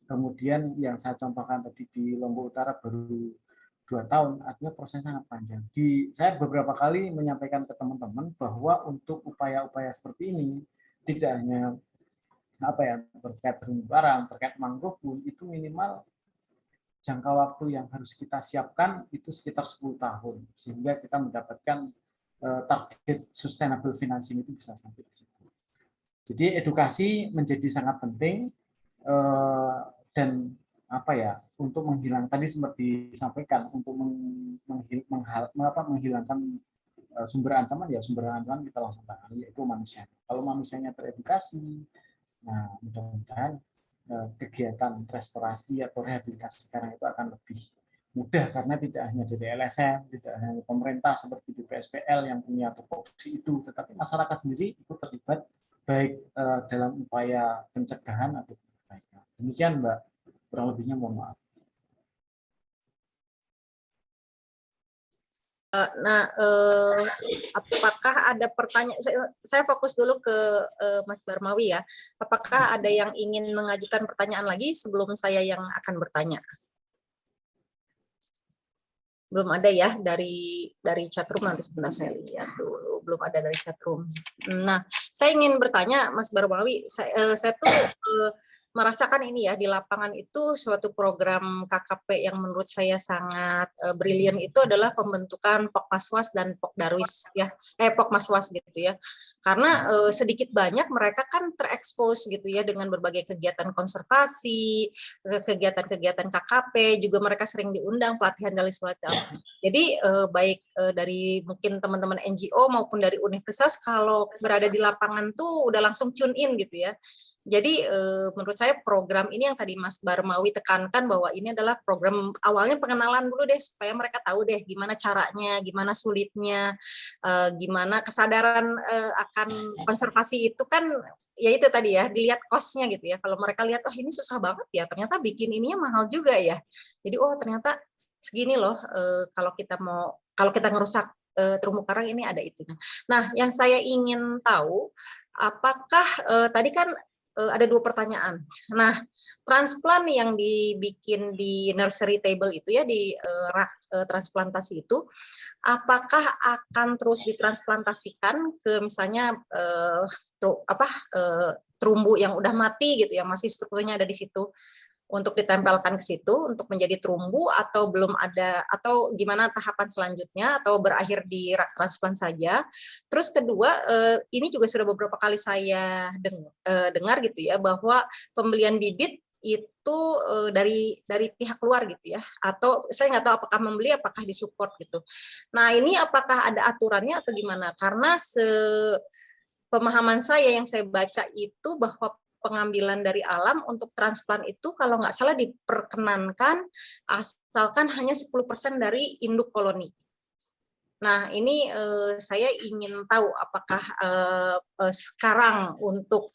Kemudian yang saya contohkan tadi di Lombok Utara baru 2 tahun, artinya prosesnya sangat panjang. Saya beberapa kali menyampaikan ke teman-teman bahwa untuk upaya-upaya seperti ini tidak hanya terkait terumbu karang, terkait mangrove pun itu minimal jangka waktu yang harus kita siapkan itu sekitar 10 tahun sehingga kita mendapatkan target sustainable financing itu bisa sampai di situ. Jadi edukasi menjadi sangat penting dan untuk menghilangkan tadi seperti disampaikan untuk menghilangkan sumber ancaman kita langsung tangani yaitu manusia. Kalau manusianya teredukasi, nah mudah-mudahan kegiatan restorasi atau rehabilitasi sekarang itu akan lebih mudah karena tidak hanya dari LSM, tidak hanya pemerintah seperti BPSPL yang punya tupoksi itu, tetapi masyarakat sendiri ikut terlibat baik dalam upaya pencegahan atau perbaikan. Demikian Mbak, kurang lebihnya mohon maaf. Nah, apakah ada pertanyaan? Saya fokus dulu ke Mas Barmawi ya. Apakah ada yang ingin mengajukan pertanyaan lagi sebelum saya yang akan bertanya? Belum ada ya dari chatroom, nanti sebentar saya lihat dulu. Belum ada dari chatroom. Nah, saya ingin bertanya Mas Barmawi, saya tuh merasakan ini ya di lapangan itu suatu program KKP yang menurut saya sangat brilian itu adalah pembentukan Pokmaswas dan Pokdarwis ya, Pokmaswas gitu ya. Karena sedikit banyak mereka kan terekspos gitu ya dengan berbagai kegiatan konservasi, kegiatan-kegiatan KKP, juga mereka sering diundang pelatihan dan semacam. Jadi baik dari mungkin teman-teman NGO maupun dari universitas kalau berada di lapangan tuh udah langsung tune in gitu ya. Jadi menurut saya program ini yang tadi Mas Barmawi tekankan bahwa ini adalah program awalnya pengenalan dulu deh supaya mereka tahu deh gimana caranya, gimana sulitnya, gimana kesadaran akan konservasi itu kan ya itu tadi ya dilihat cost-nya gitu ya. Kalau mereka lihat oh ini susah banget ya, ternyata bikin ininya mahal juga ya. Jadi oh ternyata segini loh kalau kita ngerusak terumbu karang ini ada itunya. Nah, yang saya ingin tahu apakah tadi kan ada 2 pertanyaan. Nah, transplant yang dibikin di nursery table itu ya di rak transplantasi itu, apakah akan terus ditransplantasikan ke misalnya terumbu yang udah mati gitu ya, masih strukturnya ada di situ, untuk ditempelkan ke situ untuk menjadi terumbu atau belum ada atau gimana tahapan selanjutnya atau berakhir di rak transplant saja. Terus kedua ini juga sudah beberapa kali saya dengar gitu ya bahwa pembelian bibit itu dari pihak luar gitu ya, atau saya nggak tahu apakah membeli apakah disupport gitu. Nah ini apakah ada aturannya atau gimana? Karena pemahaman saya yang saya baca itu bahwa pengambilan dari alam untuk transplant itu kalau nggak salah diperkenankan asalkan hanya 10% dari induk koloni. Nah ini saya ingin tahu apakah sekarang untuk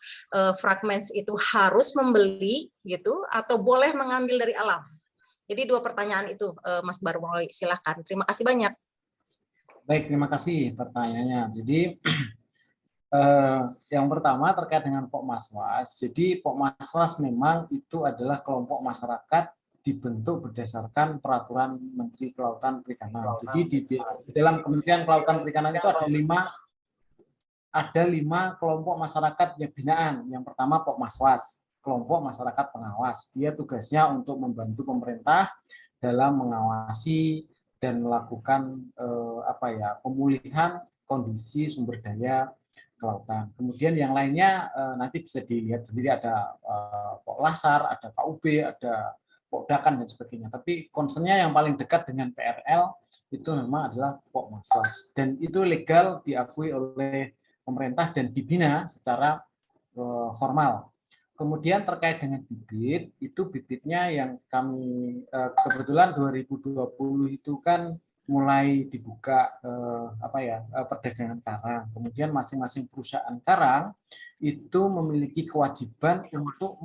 fragments itu harus membeli gitu atau boleh mengambil dari alam. Jadi 2 pertanyaan itu Mas Barmawi, silahkan. Terima kasih banyak. Baik, terima kasih pertanyaannya. Jadi yang pertama terkait dengan Pokmaswas. Jadi Pokmaswas memang itu adalah kelompok masyarakat dibentuk berdasarkan peraturan Menteri Kelautan Perikanan. Jadi di dalam Kementerian Kelautan Perikanan itu ada 5 kelompok masyarakat yang binaan. Yang pertama Pokmaswas, kelompok masyarakat pengawas. Dia tugasnya untuk membantu pemerintah dalam mengawasi dan melakukan pemulihan kondisi sumber daya kelautan. Kemudian yang lainnya nanti bisa dilihat sendiri ada Poklasar, ada KUB, ada Pokdakan dan sebagainya. Tapi concernnya yang paling dekat dengan PRL itu memang adalah Pokmaswas dan itu legal diakui oleh pemerintah dan dibina secara formal. Kemudian terkait dengan bibit, itu bibitnya yang kami kebetulan 2020 itu kan mulai dibuka perdagangan karang. Kemudian masing-masing perusahaan karang itu memiliki kewajiban untuk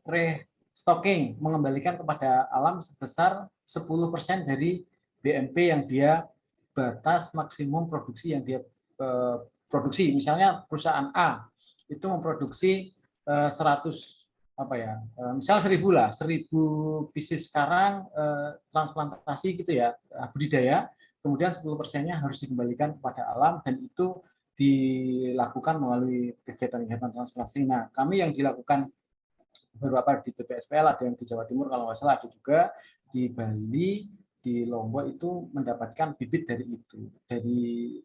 merestocking, mengembalikan kepada alam sebesar 10% dari BMP yang dia batas maksimum produksi yang dia produksi. Misalnya perusahaan A itu memproduksi 100 misal 1000 lah, 1000 pieces sekarang transplantasi gitu ya, budidaya, kemudian 10%-nya harus dikembalikan kepada alam dan itu dilakukan melalui kegiatan-kegiatan transplantasi. Nah, kami yang dilakukan beberapa di BPSPL, ada yang di Jawa Timur kalau nggak salah, ada juga di Bali, di Lombok itu mendapatkan bibit dari itu, dari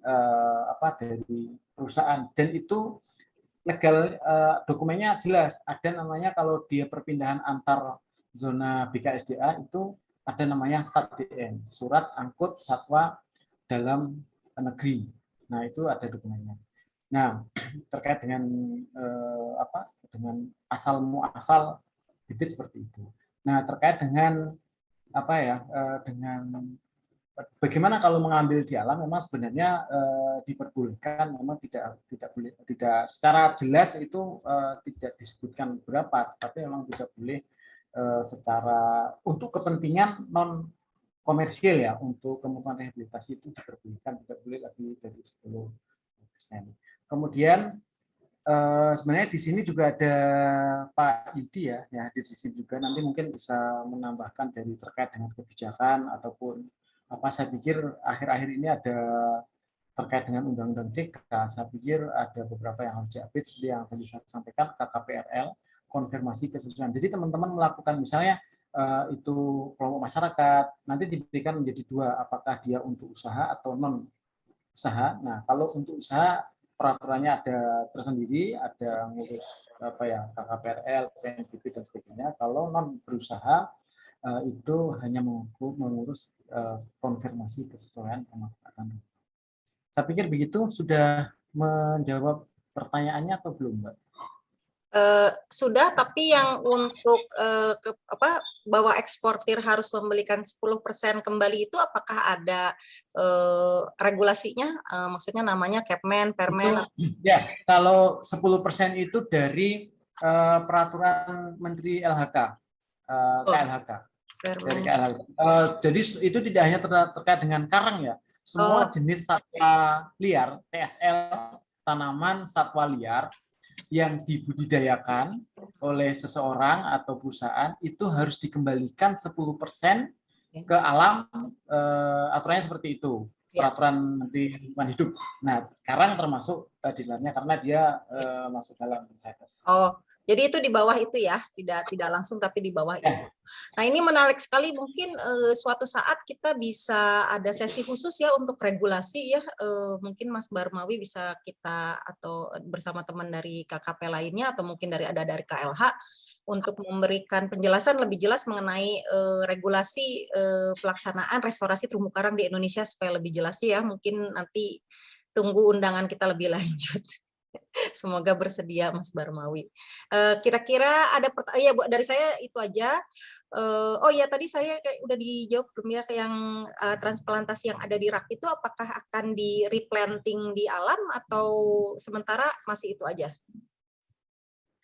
dari perusahaan, dan itu legal, dokumennya jelas, ada namanya kalau dia perpindahan antar zona BKSDA itu ada namanya SATDN, Surat Angkut Satwa Dalam Negeri. Nah, itu ada dokumennya. Nah, terkait dengan dengan asal muasal bibit seperti itu. Nah, terkait dengan dengan bagaimana kalau mengambil di alam, memang sebenarnya diperbolehkan, memang tidak secara jelas itu tidak disebutkan berapa, tapi memang tidak boleh secara untuk kepentingan non komersial ya, untuk kebutuhan rehabilitasi itu diperbolehkan, tidak boleh lebih dari 10%. Kemudian sebenarnya di sini juga ada Pak Yudi ya hadir di sini juga, nanti mungkin bisa menambahkan dari terkait dengan kebijakan ataupun saya pikir akhir-akhir ini ada terkait dengan Undang-Undang CK, saya pikir ada beberapa yang harus diupdate seperti yang tadi saya sampaikan, KKPRL, konfirmasi kesesuaian. Jadi teman-teman melakukan misalnya itu kelompok masyarakat, nanti diberikan menjadi 2, apakah dia untuk usaha atau non usaha. Nah, kalau untuk usaha peraturannya ada tersendiri, ada ngurus KKPRL, PNBP dan sebagainya. Kalau non berusaha itu hanya mengurus konfirmasi kesesuaian pemanfaatan. Saya pikir begitu. Sudah menjawab pertanyaannya atau belum, Mbak? Sudah, tapi yang untuk bahwa eksportir harus membelikan 10% kembali itu apakah ada regulasinya? Maksudnya namanya Kepmen, Permen? Ya, kalau 10% itu dari peraturan Menteri LHK, KLHK. Dari KLHK. Jadi itu tidak hanya terkait dengan karang ya, semua jenis satwa liar, TSL, tanaman satwa liar yang dibudidayakan oleh seseorang atau perusahaan itu harus dikembalikan 10% ke alam, aturannya seperti itu, peraturan Menteri Lingkungan Hidup. Nah, karang termasuk di dalamnya karena dia masuk dalam CITES. Jadi itu di bawah itu ya, tidak langsung tapi di bawah itu. Nah, ini menarik sekali, mungkin suatu saat kita bisa ada sesi khusus ya untuk regulasi ya, mungkin Mas Barmawi bisa kita atau bersama teman dari KKP lainnya atau mungkin dari KLH untuk memberikan penjelasan lebih jelas mengenai regulasi pelaksanaan restorasi terumbu karang di Indonesia supaya lebih jelas ya, mungkin nanti tunggu undangan kita lebih lanjut. Semoga bersedia Mas Barmawi. Kira-kira ada pertanyaan ya, dari saya itu aja. Oh ya, tadi saya kayak udah dijawab belum ya, yang transplantasi yang ada di rak itu apakah akan di replanting di alam atau sementara masih itu aja?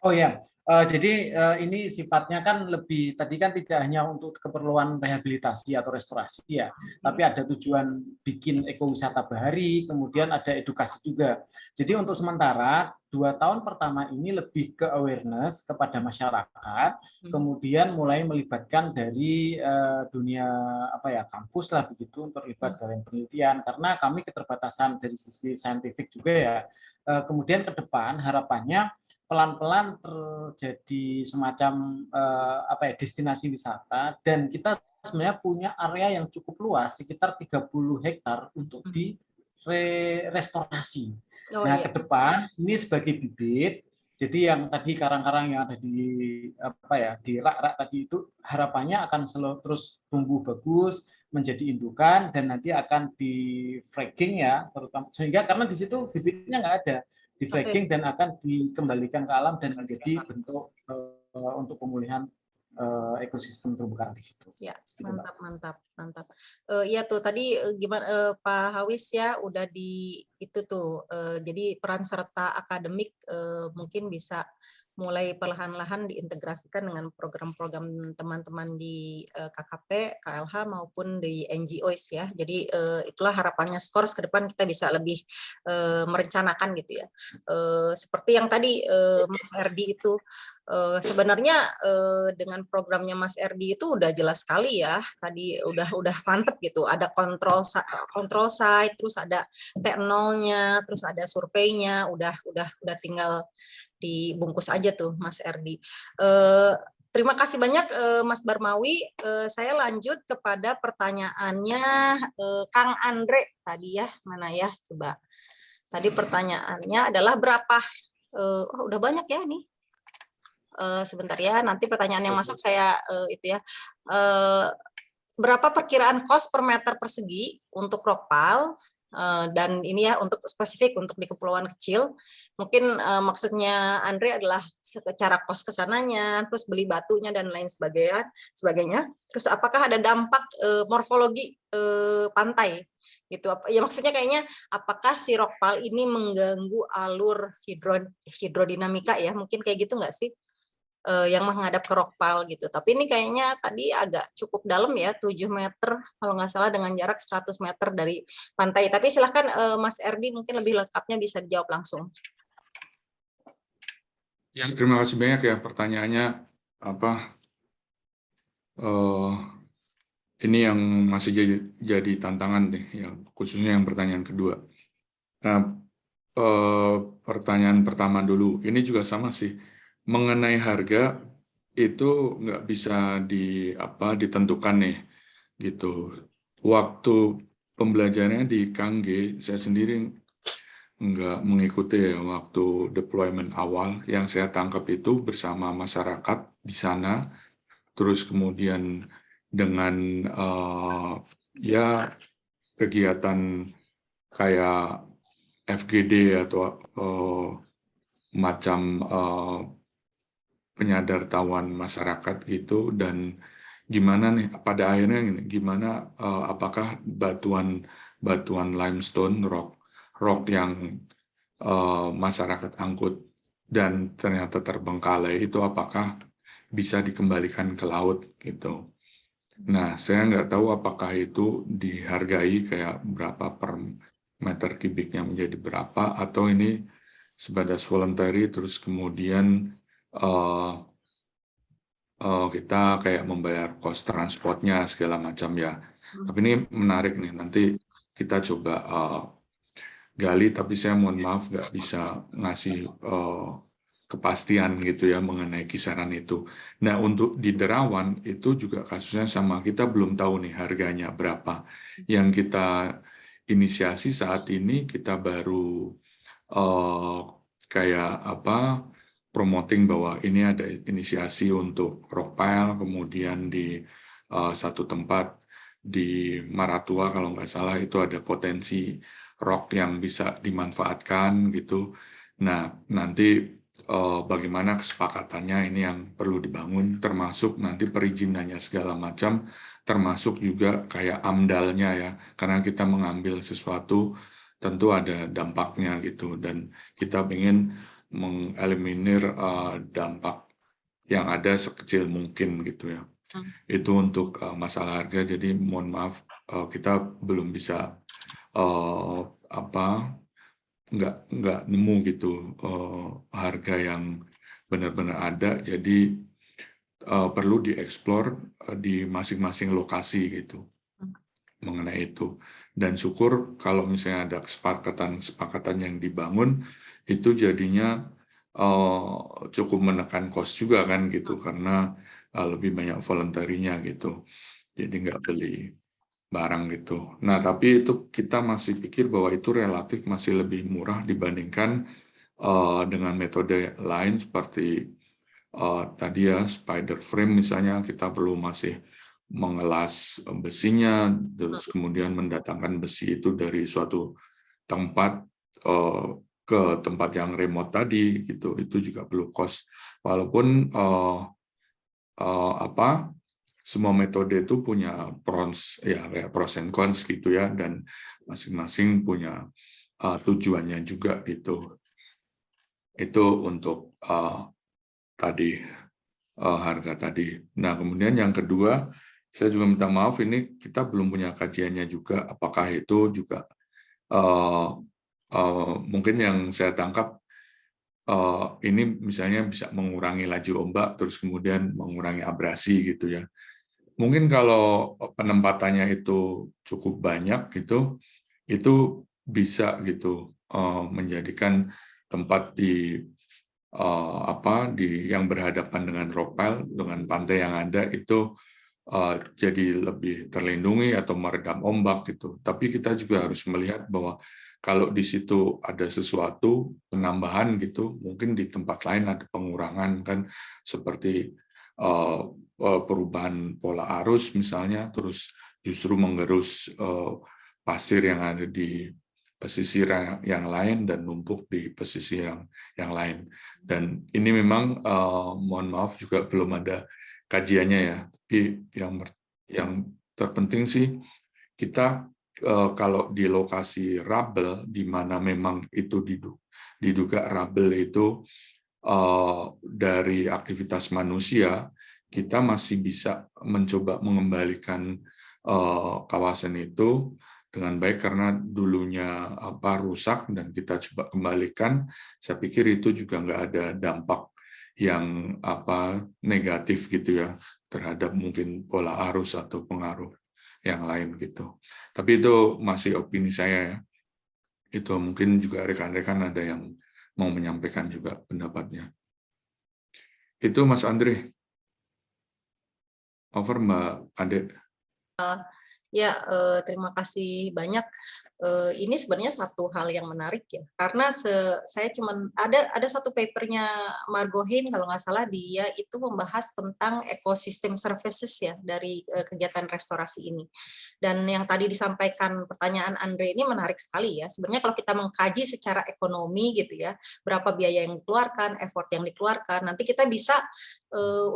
Oh ya, jadi ini sifatnya kan lebih, tadi kan tidak hanya untuk keperluan rehabilitasi atau restorasi ya, tapi ada tujuan bikin ekowisata bahari, kemudian ada edukasi juga. Jadi untuk sementara 2 tahun pertama ini lebih ke awareness kepada masyarakat, kemudian mulai melibatkan dari dunia kampus lah begitu, terlibat dalam penelitian, karena kami keterbatasan dari sisi saintifik juga ya. Kemudian ke depan harapannya pelan-pelan terjadi semacam destinasi wisata, dan kita sebenarnya punya area yang cukup luas sekitar 30 hektar untuk direstorasi. Nah, ke depan ini sebagai bibit, jadi yang tadi karang-karang yang ada di di rak-rak tadi itu harapannya akan terus tumbuh bagus, menjadi indukan, dan nanti akan di fracking ya, terutama sehingga karena di situ bibitnya nggak ada, di fracking dan akan dikembalikan ke alam dan menjadi bentuk untuk pemulihan ekosistem terumbu karang di situ. Ya, mantap. Ya tuh tadi gimana Pak Hawis ya udah di itu tuh. Jadi peran serta akademik mungkin bisa mulai perlahan-lahan diintegrasikan dengan program-program teman-teman di KKP, KLH maupun di NGOs ya. Jadi itulah harapannya Skors ke depan kita bisa lebih merencanakan gitu ya. Seperti yang tadi Mas Erdi itu sebenarnya dengan programnya Mas Erdi itu udah jelas sekali ya. Tadi udah mantep gitu. Ada kontrol site, terus ada T0-nya, terus ada surveinya, udah tinggal dibungkus aja tuh Mas Erdi. Terima kasih banyak Mas Barmawi. Saya lanjut kepada pertanyaannya Kang Andre tadi ya, mana ya coba. Tadi pertanyaannya adalah berapa? Udah banyak ya nih. Sebentar ya, nanti pertanyaan yang masuk saya itu ya. Berapa perkiraan cost per meter persegi untuk Rockpal? Dan ini ya untuk spesifik untuk di kepulauan kecil. Mungkin maksudnya Andre adalah secara kos kesananya, terus beli batunya dan lain sebagainya. Terus apakah ada dampak morfologi pantai gitu? Ya maksudnya kayaknya apakah si Rockpal ini mengganggu alur hidrodinamika ya? Mungkin kayak gitu nggak sih? Yang menghadap ke Rockpal gitu. Tapi ini kayaknya tadi agak cukup dalam ya, 7 meter kalau nggak salah dengan jarak 100 meter dari pantai. Tapi silahkan Mas Erdi mungkin lebih lengkapnya bisa dijawab langsung. Ya, terima kasih banyak ya pertanyaannya. Ini yang masih jadi tantangan deh, yang khususnya yang pertanyaan kedua. Nah, pertanyaan pertama dulu, ini juga sama sih. Mengenai harga itu nggak bisa ditentukan nih, gitu. Waktu pembelajarannya di Kangge, saya sendiri nggak mengikuti ya, waktu deployment awal yang saya tangkap itu bersama masyarakat di sana, terus kemudian dengan ya kegiatan kayak FGD atau macam penyadartahuan masyarakat gitu, dan gimana nih pada akhirnya gimana apakah batuan limestone rock yang masyarakat angkut dan ternyata terbengkalai itu apakah bisa dikembalikan ke laut gitu. Nah, saya nggak tahu apakah itu dihargai kayak berapa per meter kubiknya menjadi berapa, atau ini sebatas voluntary terus kemudian kita kayak membayar cost transportnya segala macam ya. Tapi ini menarik nih, nanti kita coba gali, tapi saya mohon maaf nggak bisa ngasih kepastian gitu ya mengenai kisaran itu. Nah, untuk di Derawan itu juga kasusnya sama, kita belum tahu nih harganya berapa. Yang kita inisiasi saat ini kita baru kayak promoting bahwa ini ada inisiasi untuk Rockpile, kemudian di satu tempat di Maratua kalau nggak salah itu ada potensi rock yang bisa dimanfaatkan gitu. Nah, nanti bagaimana kesepakatannya ini yang perlu dibangun, termasuk nanti perizinannya segala macam, termasuk juga kayak AMDAL-nya ya, karena kita mengambil sesuatu tentu ada dampaknya gitu, dan kita ingin mengeliminir dampak yang ada sekecil mungkin gitu ya. Itu untuk masalah harga, jadi mohon maaf kita belum bisa nggak nemu gitu harga yang benar-benar ada, jadi perlu dieksplor di masing-masing lokasi gitu mengenai itu. Dan syukur kalau misalnya ada kesepakatan yang dibangun itu jadinya cukup menekan cost juga kan gitu, karena lebih banyak voluntary-nya gitu, jadi nggak beli barang gitu. Nah, tapi itu kita masih pikir bahwa itu relatif masih lebih murah dibandingkan dengan metode lain seperti tadi ya spider frame misalnya, kita perlu masih mengelas besinya, terus kemudian mendatangkan besi itu dari suatu tempat ke tempat yang remote tadi gitu, itu juga perlu cost. Walaupun semua metode itu punya pros ya, kayak pros and cons gitu ya, dan masing-masing punya tujuannya juga gitu. Itu untuk tadi harga tadi. Nah, kemudian yang kedua, saya juga minta maaf ini kita belum punya kajiannya juga apakah itu juga mungkin yang saya tangkap ini misalnya bisa mengurangi laju ombak terus kemudian mengurangi abrasi gitu ya. Mungkin kalau penempatannya itu cukup banyak gitu, itu bisa gitu menjadikan tempat di yang berhadapan dengan ropel dengan pantai yang ada itu jadi lebih terlindungi atau meredam ombak gitu. Tapi kita juga harus melihat bahwa kalau di situ ada sesuatu penambahan gitu, mungkin di tempat lain ada pengurangan kan, seperti perubahan pola arus misalnya, terus justru menggerus pasir yang ada di pesisir yang lain dan numpuk di pesisir yang lain. Dan ini memang mohon maaf juga belum ada kajiannya ya. Tapi yang terpenting sih kita kalau di lokasi rubble di mana memang itu diduga rubble itu dari aktivitas manusia, kita masih bisa mencoba mengembalikan kawasan itu dengan baik karena dulunya rusak dan kita coba kembalikan. Saya pikir itu juga nggak ada dampak yang negatif gitu ya terhadap mungkin pola arus atau pengaruh yang lain gitu. Tapi itu masih opini saya ya. Itu mungkin juga rekan-rekan ada yang mau menyampaikan juga pendapatnya. Itu Mas Andre. Over Mbak Ade. Ya, terima kasih banyak. Ini sebenarnya satu hal yang menarik ya, karena saya cuman ada satu papernya Margot Hein kalau nggak salah, dia itu membahas tentang ekosistem services ya dari kegiatan restorasi ini. Dan yang tadi disampaikan pertanyaan Andre ini menarik sekali ya. Sebenarnya kalau kita mengkaji secara ekonomi gitu ya, berapa biaya yang dikeluarkan, effort yang dikeluarkan, nanti kita bisa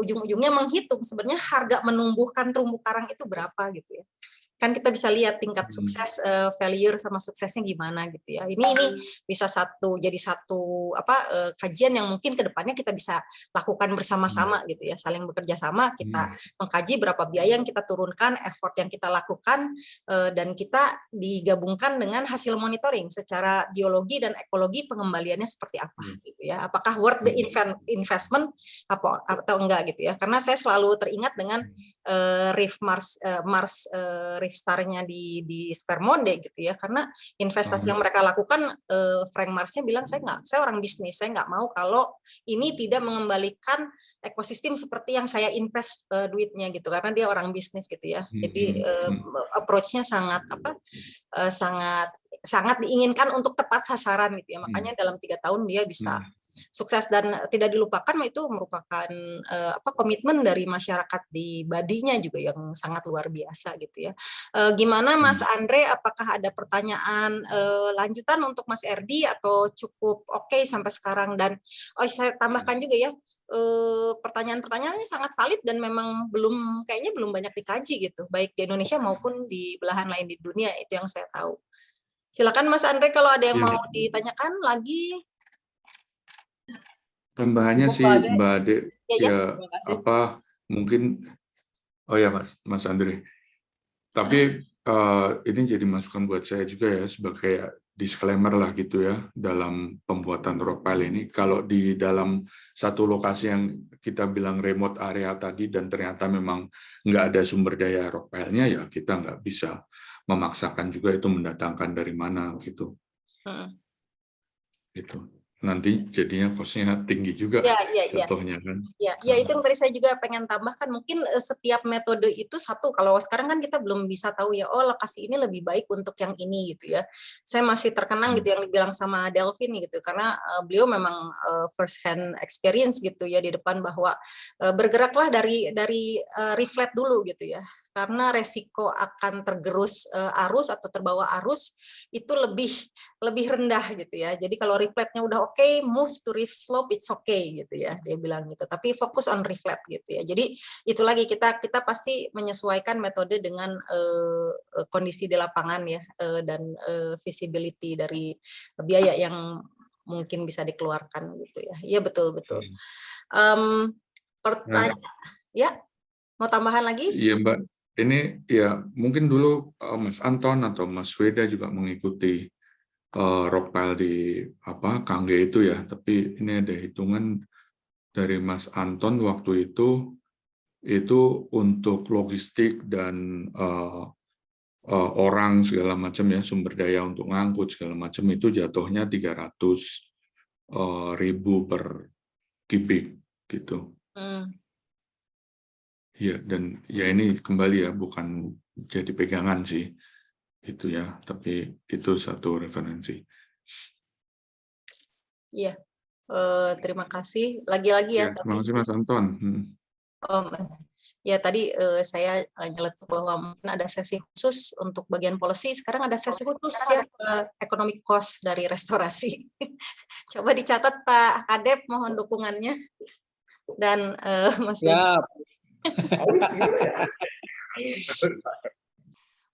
ujung-ujungnya menghitung sebenarnya harga menumbuhkan terumbu karang itu berapa gitu ya. Kan kita bisa lihat tingkat sukses, failure sama suksesnya gimana gitu ya. Ini bisa jadi satu kajian yang mungkin kedepannya kita bisa lakukan bersama-sama gitu ya, saling bekerja sama, kita mengkaji berapa biaya yang kita turunkan, effort yang kita lakukan, dan kita digabungkan dengan hasil monitoring secara geologi dan ekologi pengembaliannya seperti apa gitu ya. Apakah worth the investment atau enggak gitu ya. Karena saya selalu teringat dengan Reef Mars Reef Star-nya di Spermonde gitu ya, karena investasi yang mereka lakukan, Frank Marsnya bilang saya orang bisnis, saya nggak mau kalau ini tidak mengembalikan ekosistem seperti yang saya invest duitnya gitu, karena dia orang bisnis gitu ya. Jadi approach-nya sangat sangat diinginkan untuk tepat sasaran gitu ya, makanya dalam 3 tahun dia bisa sukses. Dan tidak dilupakan itu merupakan komitmen dari masyarakat di Badinya juga yang sangat luar biasa gitu ya. Gimana Mas Andre, apakah ada pertanyaan lanjutan untuk Mas Erdi atau cukup oke sampai sekarang? Dan saya tambahkan juga ya, pertanyaan-pertanyaannya sangat valid dan memang kayaknya belum banyak dikaji gitu, baik di Indonesia maupun di belahan lain di dunia, itu yang saya tahu. Silakan Mas Andre kalau ada yang mau ditanyakan lagi. Tambahannya sih Mbak Ade, ya mungkin ya Mas Andre. Tapi ini jadi masukan buat saya juga ya sebagai disclaimer lah gitu ya dalam pembuatan ropel ini. Kalau di dalam satu lokasi yang kita bilang remote area tadi dan ternyata memang nggak ada sumber daya ropelnya, ya kita nggak bisa memaksakan juga itu mendatangkan dari mana gitu. Gitu. Nanti jadinya cost-nya tinggi juga contohnya kan. Ya, itu yang tadi saya juga pengen tambahkan, mungkin setiap metode itu satu, kalau sekarang kan kita belum bisa tahu ya, lokasi ini lebih baik untuk yang ini gitu ya. Saya masih terkenang gitu yang dibilang sama Delvin gitu, karena beliau memang first hand experience gitu ya di depan, bahwa bergeraklah dari reflect dulu gitu ya. Karena resiko akan tergerus arus atau terbawa arus itu lebih rendah gitu ya. Jadi kalau reflectnya udah oke, move to reef slope, it's okay gitu ya, dia bilang gitu. Tapi fokus on reflect gitu ya. Jadi itu lagi kita pasti menyesuaikan metode dengan kondisi di lapangan ya, dan visibility dari biaya yang mungkin bisa dikeluarkan gitu ya. Iya betul. Pertanyaan, ya mau tambahan lagi? Iya Mbak, ini ya mungkin dulu Mas Anton atau Mas Weda juga mengikuti rockpile di Kangge itu ya, tapi ini ada hitungan dari Mas Anton waktu itu untuk logistik dan orang segala macam ya, sumber daya untuk ngangkut segala macam itu jatuhnya 300.000 per kubik gitu. Ya, dan ya ini kembali ya, bukan jadi pegangan sih, gitu ya, tapi itu satu referensi. Iya, terima kasih. Lagi-lagi ya. Terima kasih Mas Anton. Ya tadi saya nyeletuk bahwa mungkin ada sesi khusus untuk bagian policy, sekarang ada sesi khusus ya economic cost dari restorasi. Coba dicatat Pak Kadep, mohon dukungannya. Dan Mas Siap.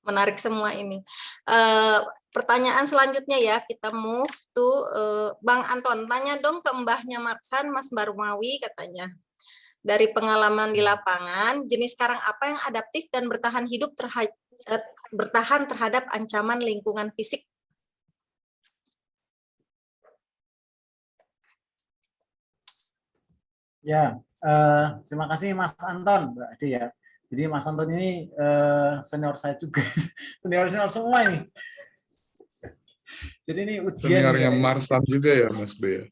Menarik semua ini. Pertanyaan selanjutnya ya, kita move to Bang Anton. Tanya dong ke mbahnya Marsan, Mas Barmawi katanya. Dari pengalaman di lapangan, jenis karang apa yang adaptif dan bertahan hidup bertahan terhadap ancaman lingkungan fisik? Ya, terima kasih Mas Anton, Mbak Ade ya. Jadi Mas Anton ini senior saya juga, senior semua ini. Jadi ini ujian. Seniornya Marsan juga ya Mas B.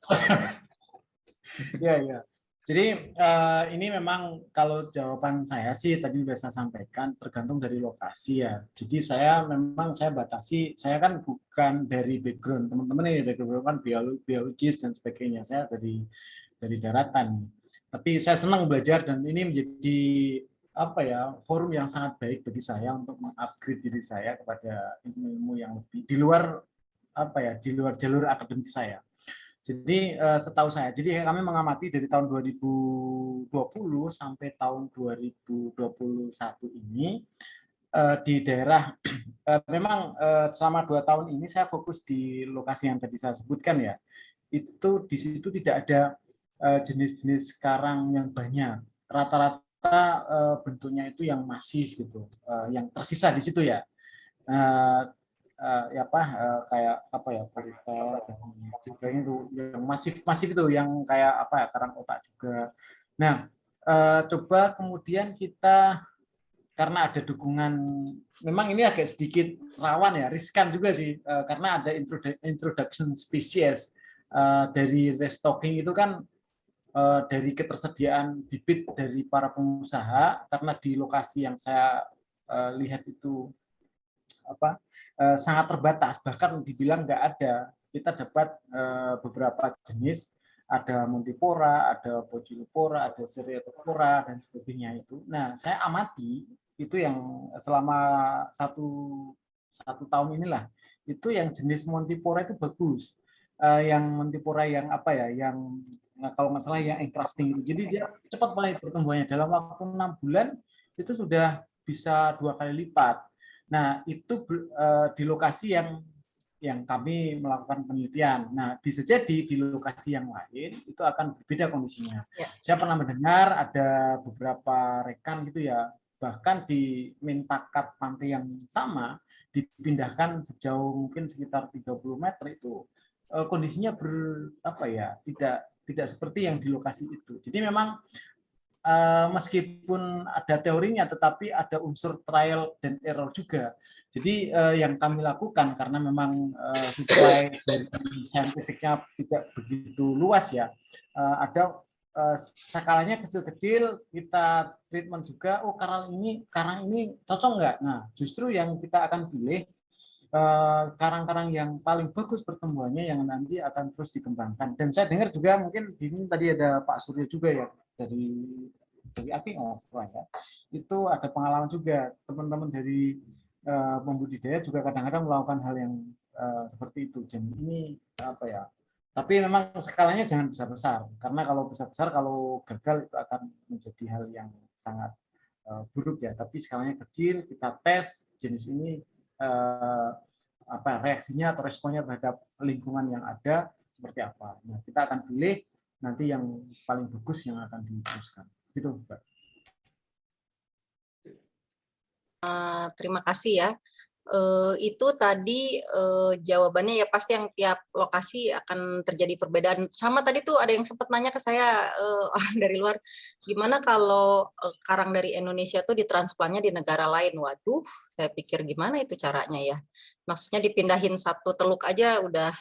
Ya. Jadi ini memang kalau jawaban saya sih tadi sudah saya sampaikan tergantung dari lokasi ya. Jadi saya batasi, saya kan bukan dari background teman-teman ini, background kan biologis dan sebagainya. Saya dari daratan. Tapi saya senang belajar dan ini menjadi forum yang sangat baik bagi saya untuk mengupgrade diri saya kepada ilmu yang lebih di luar jalur akademik saya. Jadi setahu saya, jadi kami mengamati dari tahun 2020 sampai tahun 2021 ini di daerah memang selama 2 tahun ini saya fokus di lokasi yang tadi saya sebutkan ya. Itu di situ tidak ada jenis-jenis karang yang banyak. Rata-rata bentuknya itu yang masif gitu, yang tersisa di situ ya. Kayak itu yang masif itu yang kayak karang otak juga. Nah, coba kemudian kita karena ada dukungan, memang ini agak sedikit rawan ya, riskan juga sih karena ada introduction species dari restocking itu kan dari ketersediaan bibit dari para pengusaha, karena di lokasi yang saya lihat itu sangat terbatas, bahkan dibilang nggak ada. Kita dapat beberapa jenis, ada Montipora, ada Poecilophora, ada Seriatopora dan sebagainya itu. Nah, saya amati itu yang selama satu tahun inilah, itu yang jenis Montipora itu bagus. Yang Montipora yang yang kalau nggak salah yang encrusting itu. Jadi dia cepat banget pertumbuhannya, dalam waktu 6 bulan itu sudah bisa 2 kali lipat. Nah, itu di lokasi yang kami melakukan penelitian. Nah, bisa jadi di lokasi yang lain itu akan berbeda kondisinya. Ya. Saya pernah mendengar ada beberapa rekan gitu ya, bahkan di Mintakat pantai yang sama dipindahkan sejauh mungkin sekitar 30 meter itu kondisinya tidak seperti yang di lokasi itu. Jadi memang meskipun ada teorinya, tetapi ada unsur trial dan error juga. Jadi yang kami lakukan karena memang supply dari saintifiknya tidak begitu luas ya, ada skalanya kecil-kecil, kita treatment juga. Oh, karang ini cocok nggak? Nah, justru yang kita akan pilih karang-karang yang paling bagus pertumbuhannya yang nanti akan terus dikembangkan. Dan saya dengar juga mungkin di sini tadi ada Pak Suryo juga ya dari API ya. Itu ada pengalaman juga, teman-teman dari pembudidaya juga kadang-kadang melakukan hal yang seperti itu. Jadi ini tapi memang skalanya jangan besar-besar, karena kalau besar-besar kalau gagal itu akan menjadi hal yang sangat buruk ya. Tapi skalanya kecil, kita tes jenis ini reaksinya atau responnya terhadap lingkungan yang ada, seperti apa. Nah, kita akan pilih nanti yang paling bagus yang akan diteruskan. Gitu, Mbak. Terima kasih ya. Itu tadi jawabannya ya, pasti yang tiap lokasi akan terjadi perbedaan. Sama tadi tuh ada yang sempat nanya ke saya orang dari luar, gimana kalau karang dari Indonesia tuh ditransplantnya di negara lain? Waduh, saya pikir gimana itu caranya ya? Maksudnya dipindahin satu teluk aja udah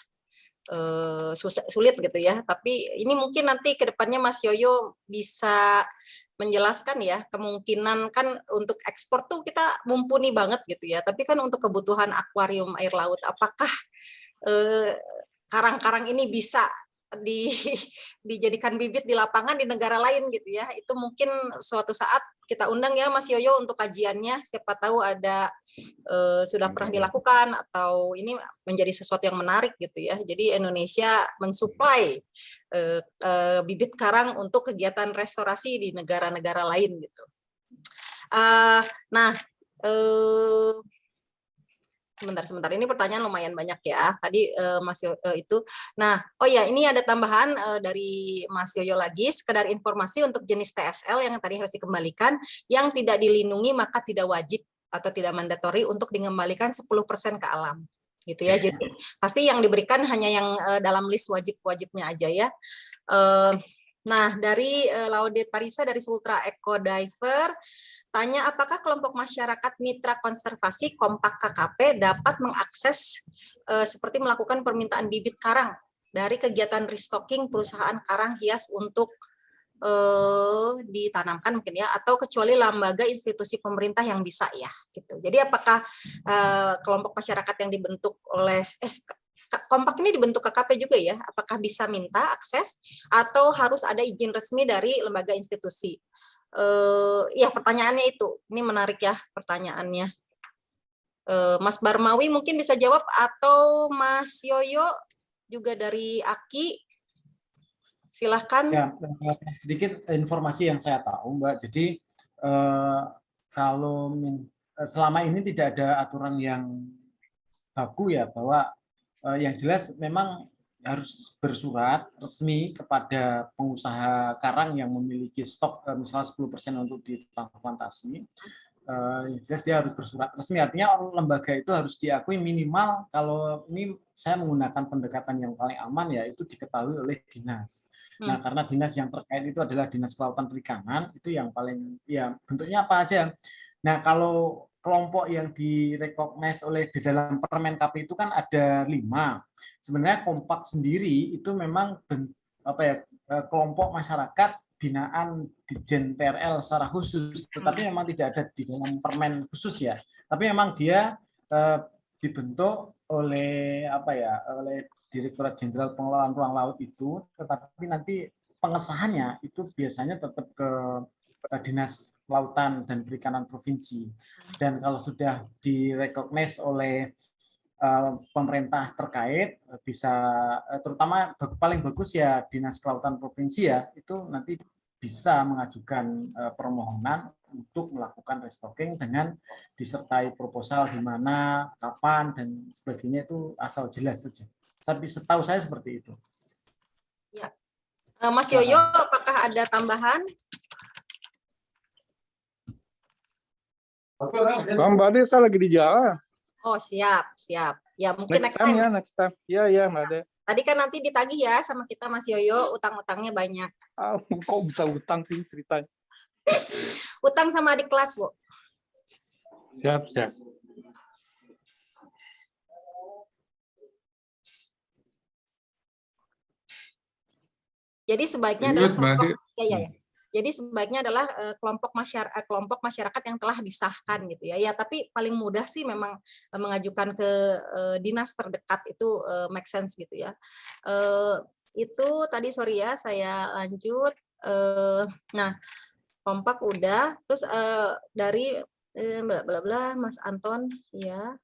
sulit gitu ya. Tapi ini mungkin nanti ke depannya Mas Yoyo bisa menjelaskan ya, kemungkinan kan untuk ekspor tuh kita mumpuni banget gitu ya, tapi kan untuk kebutuhan akuarium air laut, apakah karang-karang ini bisa dijadikan bibit di lapangan di negara lain gitu ya? Itu mungkin suatu saat kita undang ya Mas Yoyo untuk kajiannya, siapa tahu ada sudah pernah dilakukan atau ini menjadi sesuatu yang menarik gitu ya. Jadi Indonesia mensuplai bibit karang untuk kegiatan restorasi di negara-negara lain gitu. Nah, sebentar. Ini pertanyaan lumayan banyak ya. Tadi Mas Yoyo itu. Nah, oh ya, ini ada tambahan dari Mas Yoyo lagi. Sekedar informasi untuk jenis TSL yang tadi harus dikembalikan, yang tidak dilindungi maka tidak wajib atau tidak mandatori untuk dikembalikan 10% ke alam. Gitu ya. Jadi pasti yang diberikan hanya yang dalam list wajib-wajibnya aja ya. Nah, dari Laude Parisa dari Sultra Eco Diver tanya, apakah kelompok masyarakat mitra konservasi Kompak KKP dapat mengakses seperti melakukan permintaan bibit karang dari kegiatan restocking perusahaan karang hias untuk ditanamkan mungkin ya, atau kecuali lembaga institusi pemerintah yang bisa ya gitu. Jadi apakah kelompok masyarakat yang dibentuk oleh Kompak ini dibentuk KKP juga ya, apakah bisa minta akses atau harus ada izin resmi dari lembaga institusi? Ya pertanyaannya itu, ini menarik ya pertanyaannya. Mas Barmawi mungkin bisa jawab, atau Mas Yoyo juga dari AKI, silahkan. Ya, sedikit informasi yang saya tahu Mbak. Jadi kalau selama ini tidak ada aturan yang baku ya, bahwa yang jelas memang harus bersurat resmi kepada pengusaha karang yang memiliki stok misalnya 10% untuk ditransplantasi. Jelas dia harus bersurat resmi, artinya lembaga itu harus diakui minimal, kalau ini saya menggunakan pendekatan yang paling aman ya, itu diketahui oleh dinas. Nah, karena dinas yang terkait itu adalah Dinas Kelautan Perikanan, itu yang paling ya bentuknya apa aja. Nah, kalau kelompok yang direkognize oleh di dalam Permen KP itu kan ada 5. Sebenarnya Kompak sendiri itu memang kelompok masyarakat binaan Ditjen PRL secara khusus, tetapi memang tidak ada di dalam permen khusus ya. Tapi memang dia dibentuk oleh oleh Direktorat Jenderal Pengelolaan Ruang Laut itu, tetapi nanti pengesahannya itu biasanya tetap ke Dinas Kelautan dan Perikanan Provinsi. Dan kalau sudah direkognize oleh pemerintah terkait, bisa terutama paling bagus ya Dinas Kelautan Provinsi ya, itu nanti bisa mengajukan permohonan untuk melakukan restocking dengan disertai proposal di mana, kapan, dan sebagainya, itu asal jelas saja. Tapi setahu saya seperti itu. Ya. Mas Yoyo, apakah ada tambahan? Mbak Ade, saya lagi di jalan. Oh, siap. Ya, mungkin Next time ya, next time. Ya, Mbak Ade. Tadi kan nanti ditagih ya sama kita Mas Yoyo, utang-utangnya banyak. Kok bisa utang sih ceritanya? Utang sama adik kelas, Bu. Siap. Jadi sebaiknya adalah Jadi sebaiknya adalah kelompok masyarakat yang telah disahkan gitu ya. Ya, tapi paling mudah sih memang mengajukan ke dinas terdekat, itu make sense gitu ya. Itu tadi, sorry ya, saya lanjut. Nah, Kompak udah, terus dari bla bla bla Mas Anton ya.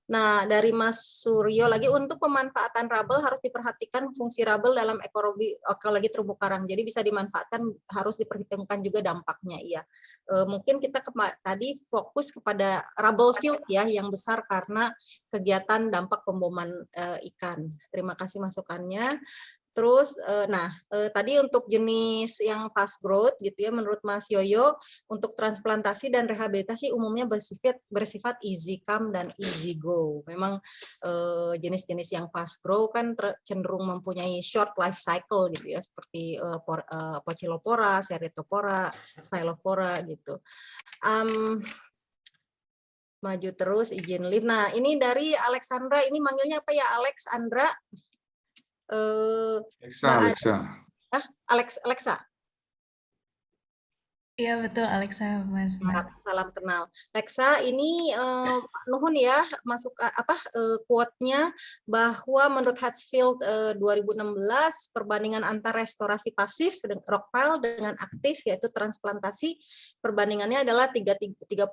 Nah, dari Mas Suryo lagi, untuk pemanfaatan rabel harus diperhatikan fungsi rabel dalam ekologi terumbu karang. Jadi bisa dimanfaatkan, harus diperhitungkan juga dampaknya. Iya. Mungkin kita tadi fokus kepada rabel field ya yang besar karena kegiatan dampak pemboman ikan. Terima kasih masukannya. Terus, tadi untuk jenis yang fast growth gitu ya, menurut Mas Yoyo, untuk transplantasi dan rehabilitasi umumnya bersifat easy come dan easy go. Memang jenis-jenis yang fast grow kan cenderung mempunyai short life cycle gitu ya, seperti Poecilopora, Ceratophora, Stylophora gitu. Maju terus, izin live. Nah, ini dari Alexandra, ini manggilnya apa ya, Alexandra? Alexa. Alexa. Iya betul Alexa, Mas. Salam kenal. Alexa, ini nuhun ya masuk quote-nya bahwa menurut Hatfield 2016 perbandingan antara restorasi pasif rockpile dengan aktif yaitu transplantasi perbandingannya adalah 33.000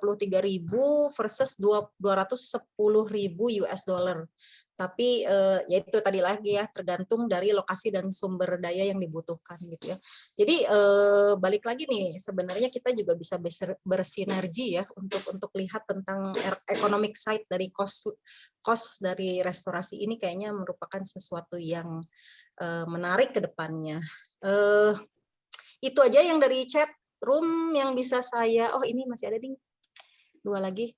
versus 210.000 US dollar. Tapi ya itu tadi lagi ya, tergantung dari lokasi dan sumber daya yang dibutuhkan gitu ya. Jadi balik lagi nih, sebenarnya kita juga bisa bersinergi ya untuk lihat tentang economic side dari cost dari restorasi ini, kayaknya merupakan sesuatu yang menarik ke depannya. Itu aja yang dari chat room yang bisa saya, oh ini masih ada nih, 2 lagi.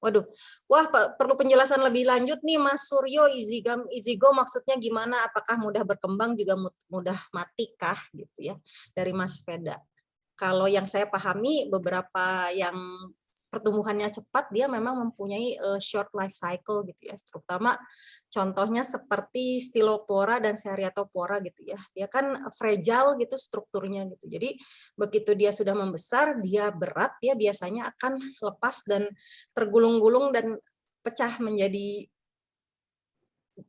Waduh, wah perlu penjelasan lebih lanjut nih Mas Suryo, easy go maksudnya gimana? Apakah mudah berkembang juga mudah mati kah gitu ya? Dari Mas Veda. Kalau yang saya pahami beberapa yang pertumbuhannya cepat dia memang mempunyai short life cycle gitu ya. Terutama contohnya seperti Stylophora dan Ceratophora gitu ya. Dia kan fragile gitu strukturnya gitu. Jadi begitu dia sudah membesar, dia berat, dia biasanya akan lepas dan tergulung-gulung dan pecah menjadi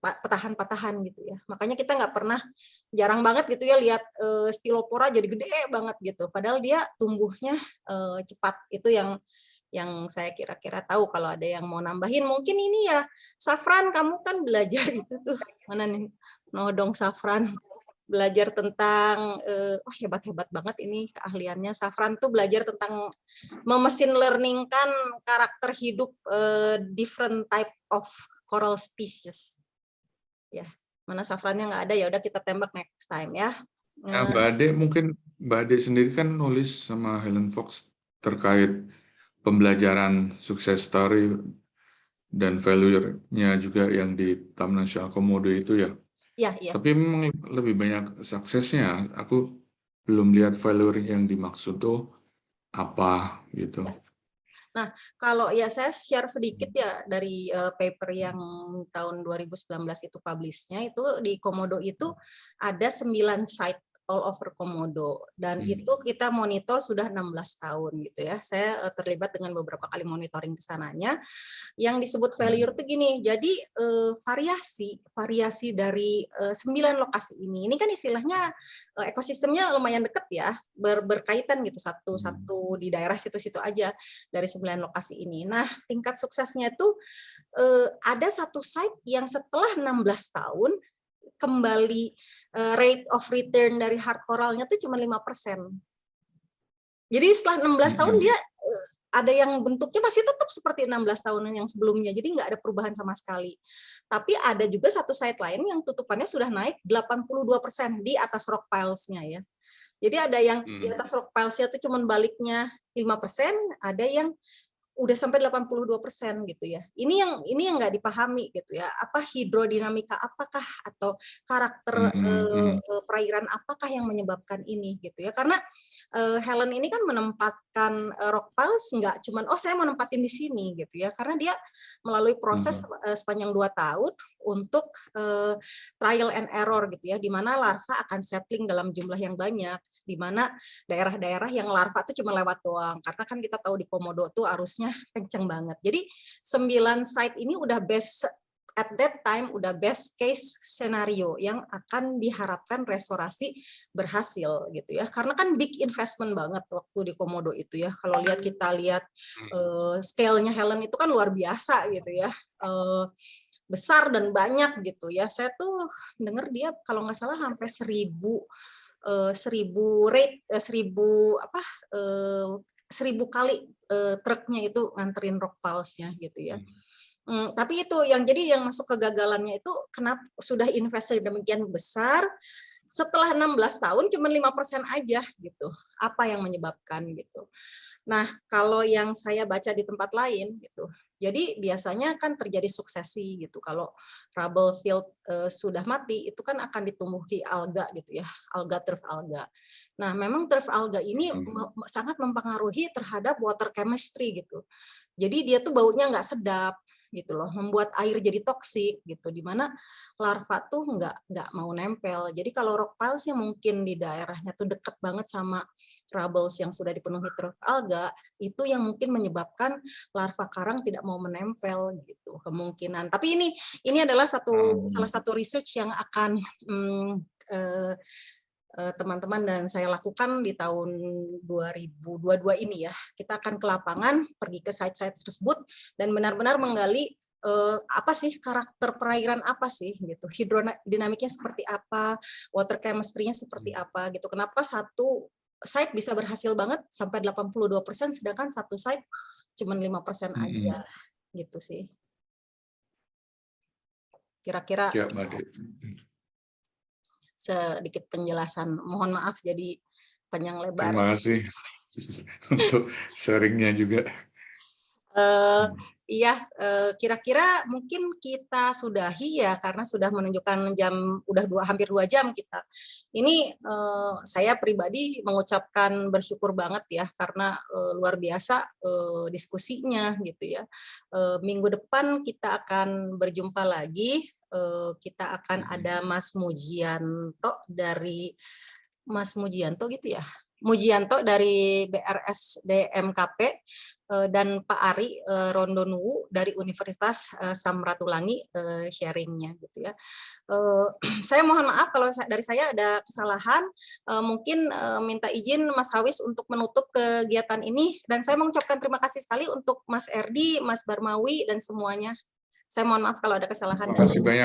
patahan-patahan gitu ya. Makanya kita nggak pernah, jarang banget gitu ya lihat Stylophora jadi gede banget gitu. Padahal dia tumbuhnya cepat. Itu yang saya kira-kira tahu. Kalau ada yang mau nambahin, mungkin ini ya, Safran, kamu kan belajar itu tuh, mana nih, nodong Safran, belajar tentang, hebat-hebat banget ini keahliannya. Safran tuh belajar tentang memesin learning kan karakter hidup different type of coral species. Ya, mana Safrannya nggak ada, ya udah kita tembak next time ya. Nah, Mbak Ade sendiri kan nulis sama Helen Fox terkait pembelajaran sukses story dan failure-nya juga yang di Taman Nasional Komodo itu ya. Iya. Tapi memang lebih banyak suksesnya. Aku belum lihat failure yang dimaksud tuh apa gitu. Nah, kalau ya saya share sedikit ya dari paper yang tahun 2019 itu publish-nya, itu di Komodo itu ada 9 site all over Komodo, dan itu kita monitor sudah 16 tahun gitu ya. Saya terlibat dengan beberapa kali monitoring ke sananya. Yang disebut failure itu gini, jadi variasi dari 9 lokasi ini kan istilahnya ekosistemnya lumayan deket ya, berkaitan gitu, satu di daerah situ-situ aja dari 9 lokasi ini. Nah, tingkat suksesnya itu ada satu site yang setelah 16 tahun kembali rate of return dari hard coralnya tuh cuma 5%. Jadi setelah 16 tahun dia ada yang bentuknya masih tetap seperti 16 tahun yang sebelumnya, jadi nggak ada perubahan sama sekali. Tapi ada juga satu site lain yang tutupannya sudah naik 82% di atas rock piles-nya ya. Jadi ada yang di atas rock piles-nya itu cuma baliknya 5%, ada yang udah sampai 82% gitu ya. Ini yang nggak dipahami gitu ya. Apa hidrodinamika apakah atau karakter perairan apakah yang menyebabkan ini gitu ya. Karena Helen ini kan menempatkan rock piles nggak cuman saya mau nempatin di sini gitu ya. Karena dia melalui proses sepanjang 2 tahun untuk trial and error gitu ya, di mana larva akan settling dalam jumlah yang banyak, di mana daerah-daerah yang larva itu cuma lewat doang. Karena kan kita tahu di Komodo tuh arusnya kenceng banget. Jadi 9 site ini udah best at that time udah best case scenario yang akan diharapkan restorasi berhasil gitu ya, karena kan big investment banget waktu di Komodo itu ya. Kalau kita lihat scale-nya Helen itu kan luar biasa gitu ya, besar dan banyak gitu ya. Saya tuh dengar dia kalau nggak salah sampai 1000 kali truknya itu nganterin rock pulse-nya gitu ya. Tapi itu yang masuk kegagalannya itu kenapa sudah investasi demikian besar setelah 16 tahun cuma 5% aja gitu. Apa yang menyebabkan gitu. Nah, kalau yang saya baca di tempat lain gitu. Jadi biasanya kan terjadi suksesi gitu. Kalau rubble field sudah mati itu kan akan ditumbuhi alga gitu ya, turf alga. Nah, memang turf alga ini sangat mempengaruhi terhadap water chemistry gitu. Jadi dia tuh baunya nggak sedap gitu loh, membuat air jadi toksik gitu, di mana larva tuh nggak mau nempel. Jadi kalau rock piles yang mungkin di daerahnya tuh deket banget sama rubbles yang sudah dipenuhi turf alga, itu yang mungkin menyebabkan larva karang tidak mau menempel gitu kemungkinan. Tapi ini adalah salah satu research yang akan teman-teman dan saya lakukan di tahun 2022 ini ya. Kita akan ke lapangan, pergi ke site-site tersebut dan benar-benar menggali apa sih karakter perairan apa sih gitu, hidrodinamiknya seperti apa, water chemistry-nya seperti apa gitu. Kenapa satu site bisa berhasil banget sampai 82%, sedangkan satu site cuma 5% aja gitu sih. Kira-kira Ya, Mbak Ade. sedikit penjelasan. Mohon maaf jadi panjang lebar. Terima kasih untuk sharingnya juga. Iya, kira-kira mungkin kita sudahi ya karena sudah menunjukkan jam udah hampir 2 jam kita. Ini saya pribadi mengucapkan bersyukur banget ya karena luar biasa diskusinya gitu ya. Minggu depan kita akan berjumpa lagi. Kita akan ada Mas Mujianto gitu ya. Mujianto dari BRSDMKP dan Pak Ari Rondonuwu dari Universitas Samratulangi sharingnya gitu ya. Saya mohon maaf kalau dari saya ada kesalahan. Mungkin minta izin Mas Hawis untuk menutup kegiatan ini dan saya mengucapkan terima kasih sekali untuk Mas Erdi, Mas Barmawi dan semuanya. Saya mohon maaf kalau ada kesalahan. Terima kasih banyak.